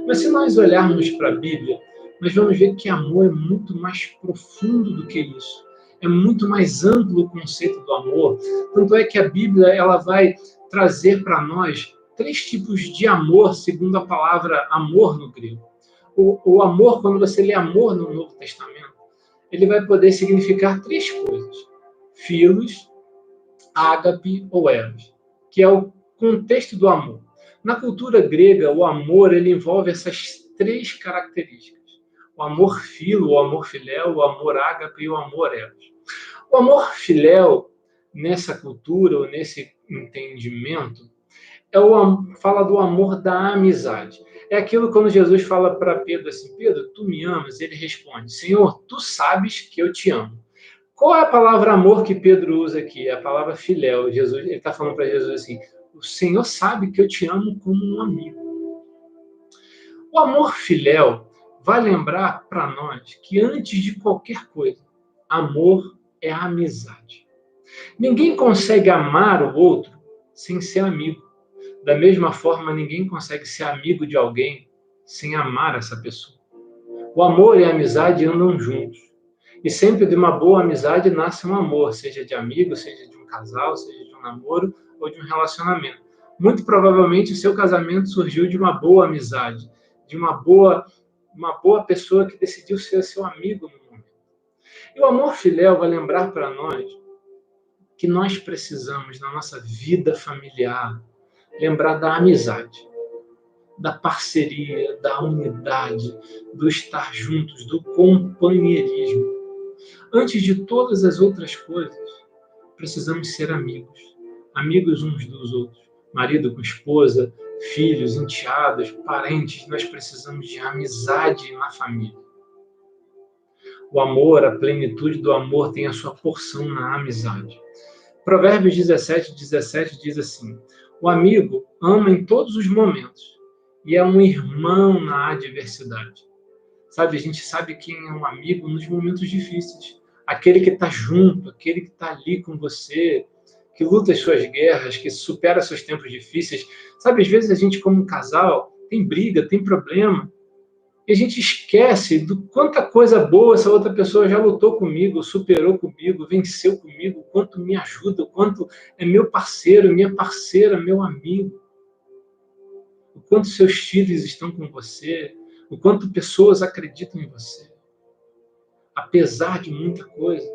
A: Mas se nós olharmos para a Bíblia, nós vamos ver que amor é muito mais profundo do que isso. É muito mais amplo o conceito do amor. Tanto é que a Bíblia ela vai trazer para nós 3 tipos de amor, segundo a palavra amor no grego. O amor, quando você lê amor no Novo Testamento, ele vai poder significar 3 coisas: filos, ágape ou eros, que é o contexto do amor. Na cultura grega, o amor ele envolve essas 3 características: o amor filo, o amor filéu, o amor ágape e o amor eros. O amor filéu, nessa cultura ou nesse entendimento, fala do amor da amizade. É aquilo quando Jesus fala para Pedro assim: Pedro, tu me amas? Ele responde: Senhor, tu sabes que eu te amo. Qual é a palavra amor que Pedro usa aqui? É a palavra filéu. Ele está falando para Jesus assim: o Senhor sabe que eu te amo como um amigo. O amor filéu vai lembrar para nós que antes de qualquer coisa, amor é amizade. Ninguém consegue amar o outro sem ser amigo. Da mesma forma, ninguém consegue ser amigo de alguém sem amar essa pessoa. O amor e a amizade andam juntos. E sempre de uma boa amizade nasce um amor, seja de amigo, seja de um casal, seja de um namoro ou de um relacionamento. Muito provavelmente o seu casamento surgiu de uma boa amizade, de uma boa pessoa que decidiu ser seu amigo no momento. E o amor filéu vai lembrar para nós que nós precisamos, na nossa vida familiar, lembrar da amizade, da parceria, da unidade, do estar juntos, do companheirismo. Antes de todas as outras coisas, precisamos ser amigos. Amigos uns dos outros. Marido com esposa, filhos, enteados, parentes. Nós precisamos de amizade na família. O amor, a plenitude do amor tem a sua porção na amizade. Provérbios 17 diz assim: o amigo ama em todos os momentos e é um irmão na adversidade. Sabe, a gente sabe quem é um amigo nos momentos difíceis. Aquele que está junto, aquele que está ali com você, que luta as suas guerras, que supera seus tempos difíceis. Sabe, às vezes a gente como casal tem briga, tem problema, E a gente esquece do quanta coisa boa essa outra pessoa já lutou comigo, superou comigo, venceu comigo, o quanto me ajuda, o quanto é meu parceiro, minha parceira, meu amigo, o quanto seus filhos estão com você, o quanto pessoas acreditam em você, apesar de muita coisa.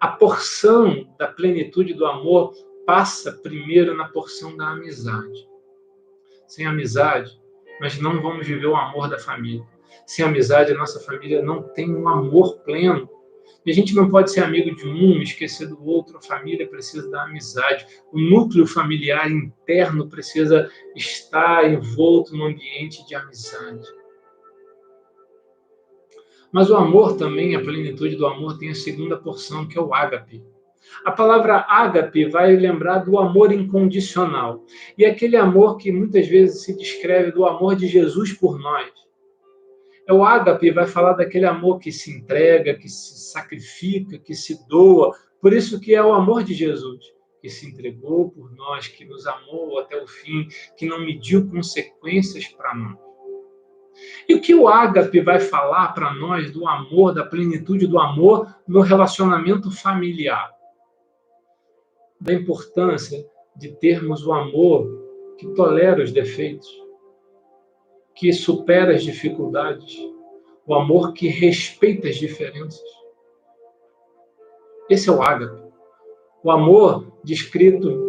A: A porção da plenitude do amor passa primeiro na porção da amizade. Sem amizade, nós não vamos viver o amor da família. Sem amizade, a nossa família não tem um amor pleno. E a gente não pode ser amigo de um, esquecer do outro. A família precisa da amizade. O núcleo familiar interno precisa estar envolto no ambiente de amizade. Mas o amor também, a plenitude do amor, tem a segunda porção, que é o ágape. A palavra ágape vai lembrar do amor incondicional. E aquele amor que muitas vezes se descreve do amor de Jesus por nós. É o ágape, vai falar daquele amor que se entrega, que se sacrifica, que se doa. Por isso que é o amor de Jesus, que se entregou por nós, que nos amou até o fim, que não mediu consequências para nós. E o que o ágape vai falar para nós do amor, da plenitude do amor no relacionamento familiar? Da importância de termos o amor que tolera os defeitos, que supera as dificuldades, o amor que respeita as diferenças. Esse é o ágape. O amor descrito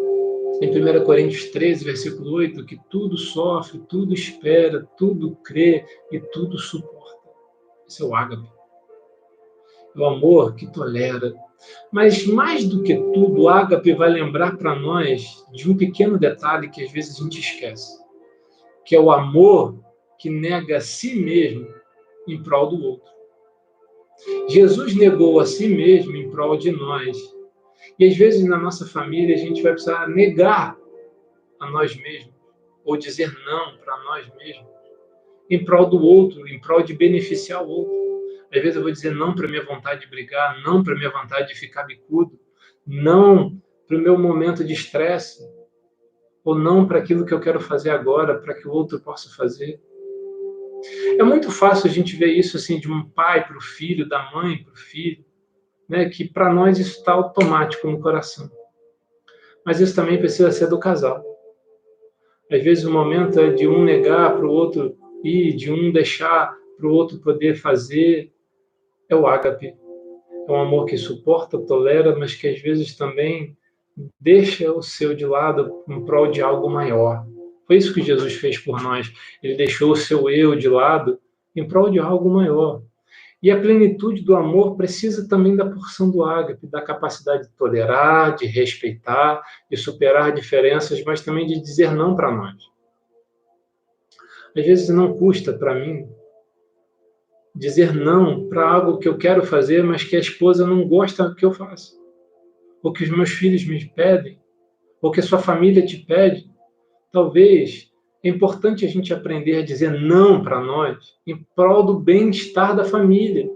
A: em 1 Coríntios 13, versículo 8, que tudo sofre, tudo espera, tudo crê e tudo suporta. Esse é o ágape. O amor que tolera. Mas mais do que tudo, o ágape vai lembrar para nós de um pequeno detalhe que às vezes a gente esquece, que é o amor que nega a si mesmo em prol do outro. Jesus negou a si mesmo em prol de nós. E às vezes na nossa família a gente vai precisar negar a nós mesmos, ou dizer não para nós mesmos, em prol do outro, em prol de beneficiar o outro. Às vezes eu vou dizer não para a minha vontade de brigar, não para a minha vontade de ficar bicudo, não para o meu momento de estresse, ou não para aquilo que eu quero fazer agora, para que o outro possa fazer. É muito fácil a gente ver isso assim de um pai para o filho, da mãe para o filho, né? Que para nós isso está automático no coração. Mas isso também precisa ser do casal. Às vezes o momento é de um negar para o outro ir, de um deixar para o outro poder fazer. É o ágape. É um amor que suporta, tolera, mas que às vezes também deixa o seu de lado em prol de algo maior. Foi isso que Jesus fez por nós. Ele deixou o seu eu de lado em prol de algo maior. E a plenitude do amor precisa também da porção do ágape, da capacidade de tolerar, de respeitar, de superar diferenças, mas também de dizer não para nós. Às vezes não custa para mim dizer não para algo que eu quero fazer, mas que a esposa não gosta que eu faça, ou que os meus filhos me pedem, ou que a sua família te pede. Talvez é importante a gente aprender a dizer não para nós em prol do bem-estar da família.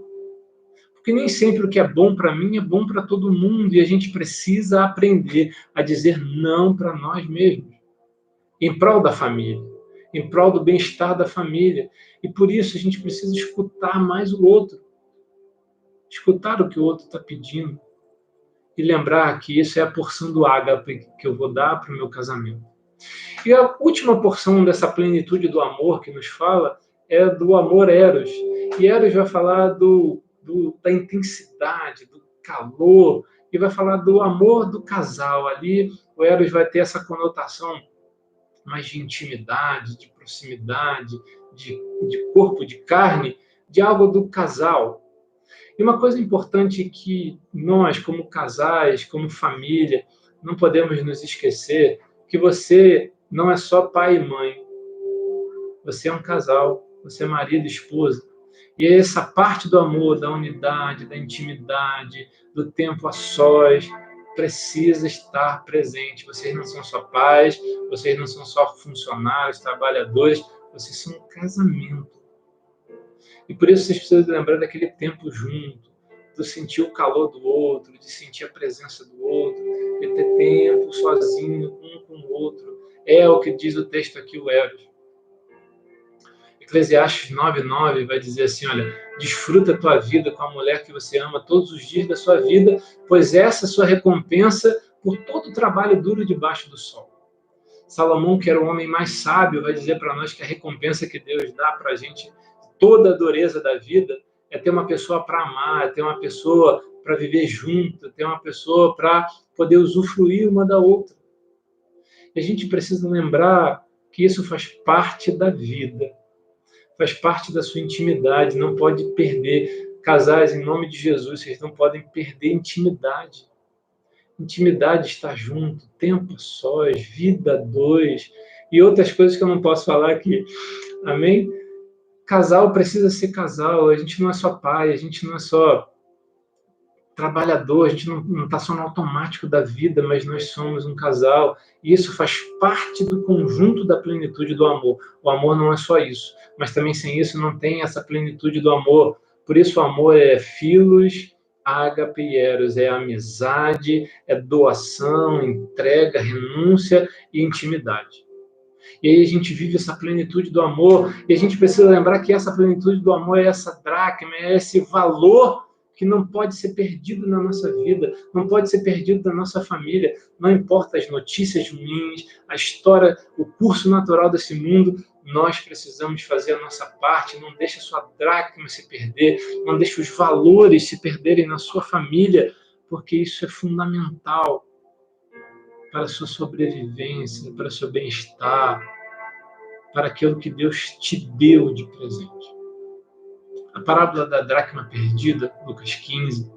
A: Porque nem sempre o que é bom para mim é bom para todo mundo e a gente precisa aprender a dizer não para nós mesmos, em prol da família, em prol do bem-estar da família. E por isso a gente precisa escutar mais o outro, escutar o que o outro está pedindo e lembrar que isso é a porção do ágape que eu vou dar para o meu casamento. E a última porção dessa plenitude do amor que nos fala é do amor eros. E eros vai falar da intensidade, do calor, e vai falar do amor do casal. Ali o eros vai ter essa conotação mais de intimidade, de proximidade, de corpo, de carne, de algo do casal. E uma coisa importante que nós, como casais, como família, não podemos nos esquecer que você não é só pai e mãe. Você é um casal, você é marido e esposa. E essa parte do amor, da unidade, da intimidade, do tempo a sós, precisa estar presente. Vocês não são só pais, vocês não são só funcionários, trabalhadores, vocês são um casamento. E por isso vocês precisam lembrar daquele tempo junto, de sentir o calor do outro, de sentir a presença do outro, de ter tempo sozinho, um com o outro. É o que diz o texto aqui, o Eros. Eclesiastes 9:9 vai dizer assim, olha, desfruta a tua vida com a mulher que você ama todos os dias da sua vida, pois essa é a sua recompensa por todo o trabalho duro debaixo do sol. Salomão, que era o homem mais sábio, vai dizer para nós que a recompensa que Deus dá para a gente, toda a dureza da vida, é ter uma pessoa para amar, é ter uma pessoa para viver junto, ter uma pessoa para poder usufruir uma da outra. E a gente precisa lembrar que isso faz parte da vida, faz parte da sua intimidade, não pode perder. Casais, em nome de Jesus, vocês não podem perder intimidade. Intimidade, estar junto, tempo a sós, vida a dois, e outras coisas que eu não posso falar aqui. Amém? Casal precisa ser casal, a gente não é só pai, a gente não é só trabalhador, a gente não está só no automático da vida, mas nós somos um casal, e isso faz parte do conjunto da plenitude do amor. O amor não é só isso, mas também sem isso não tem essa plenitude do amor. Por isso o amor é filos, ágape e eros, é amizade, é doação, entrega, renúncia e intimidade. E aí a gente vive essa plenitude do amor, e a gente precisa lembrar que essa plenitude do amor é essa dracma, é esse valor que não pode ser perdido na nossa vida, não pode ser perdido na nossa família, não importa as notícias ruins, a história, o curso natural desse mundo, nós precisamos fazer a nossa parte, não deixe a sua dracma se perder, não deixe os valores se perderem na sua família, porque isso é fundamental para a sua sobrevivência, para o seu bem-estar, para aquilo que Deus te deu de presente. A parábola da dracma perdida, Lucas 15,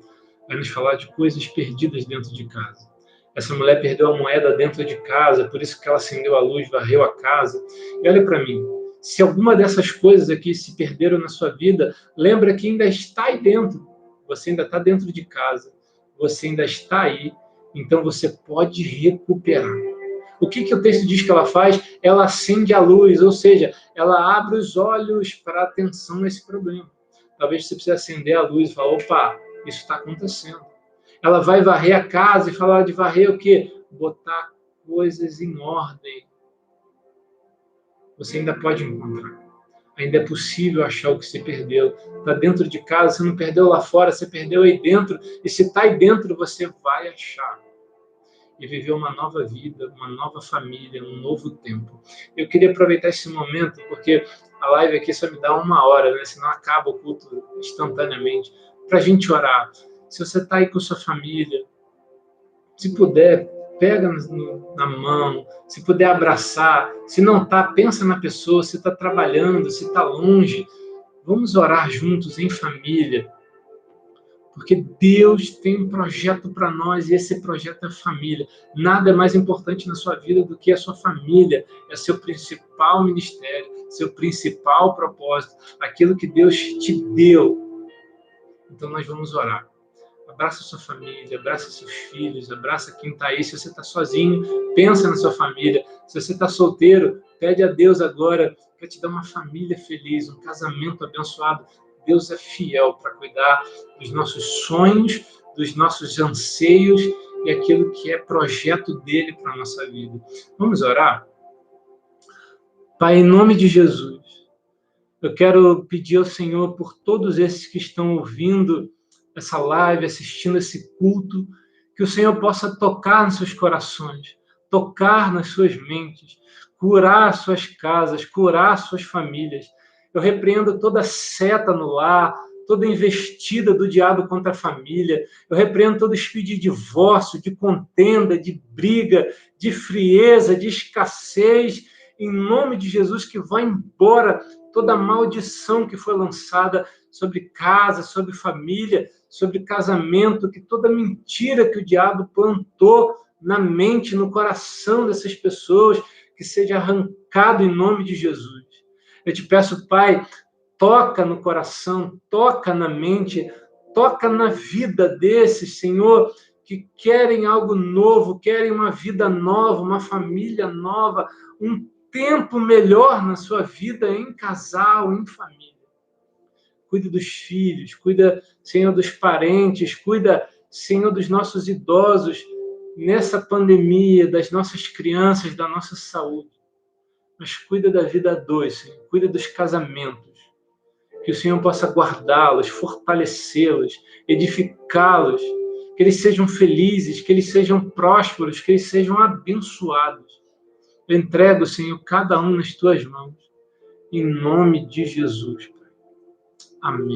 A: vai nos falar de coisas perdidas dentro de casa. Essa mulher perdeu a moeda dentro de casa, por isso que ela acendeu a luz, varreu a casa. E olha para mim, se alguma dessas coisas aqui se perderam na sua vida, lembra que ainda está aí dentro. Você ainda está dentro de casa, você ainda está aí, então você pode recuperar. O que o texto diz que ela faz? Ela acende a luz, ou seja, ela abre os olhos para a atenção nesse problema. Talvez você precise acender a luz e falar, opa, isso está acontecendo. Ela vai varrer a casa e falar de varrer o quê? Botar coisas em ordem. Você ainda pode encontrar. Ainda é possível achar o que se perdeu. Está dentro de casa, você não perdeu lá fora, você perdeu aí dentro. E se está aí dentro, você vai achar. E viver uma nova vida, uma nova família, um novo tempo. Eu queria aproveitar esse momento, porque a live aqui só me dá 1 hora, né? Senão acaba o culto instantaneamente, para a gente orar. Se você está aí com sua família, se puder, pega na mão, se puder abraçar, se não está, pensa na pessoa, se está trabalhando, se está longe, vamos orar juntos em família, porque Deus tem um projeto para nós e esse projeto é família. Nada é mais importante na sua vida do que a sua família. É seu principal ministério, seu principal propósito, aquilo que Deus te deu. Então nós vamos orar. Abraça sua família, abraça seus filhos, abraça quem está aí. Se você está sozinho, pensa na sua família. Se você está solteiro, pede a Deus agora para te dar uma família feliz, um casamento abençoado. Deus é fiel para cuidar dos nossos sonhos, dos nossos anseios e aquilo que é projeto dele para a nossa vida. Vamos orar? Pai, em nome de Jesus, eu quero pedir ao Senhor por todos esses que estão ouvindo essa live, assistindo esse culto, que o Senhor possa tocar nos seus corações, tocar nas suas mentes, curar suas casas, curar suas famílias. Eu repreendo toda seta no lar, toda investida do diabo contra a família. Eu repreendo todo espírito de divórcio, de contenda, de briga, de frieza, de escassez. Em nome de Jesus, que vá embora toda maldição que foi lançada sobre casa, sobre família, sobre casamento, que toda mentira que o diabo plantou na mente, no coração dessas pessoas, que seja arrancado em nome de Jesus. Eu te peço, Pai, toca no coração, toca na mente, toca na vida desses, Senhor, que querem algo novo, querem uma vida nova, uma família nova, um tempo melhor na sua vida em casal, em família. Cuida dos filhos, cuida, Senhor, dos parentes, cuida, Senhor, dos nossos idosos nessa pandemia, das nossas crianças, da nossa saúde. mas cuida da vida a dois, Senhor. Cuida dos casamentos. Que o Senhor possa guardá-los, fortalecê-los, edificá-los, que eles sejam felizes, que eles sejam prósperos, que eles sejam abençoados. Eu entrego, Senhor, cada um nas tuas mãos, em nome de Jesus. Amém.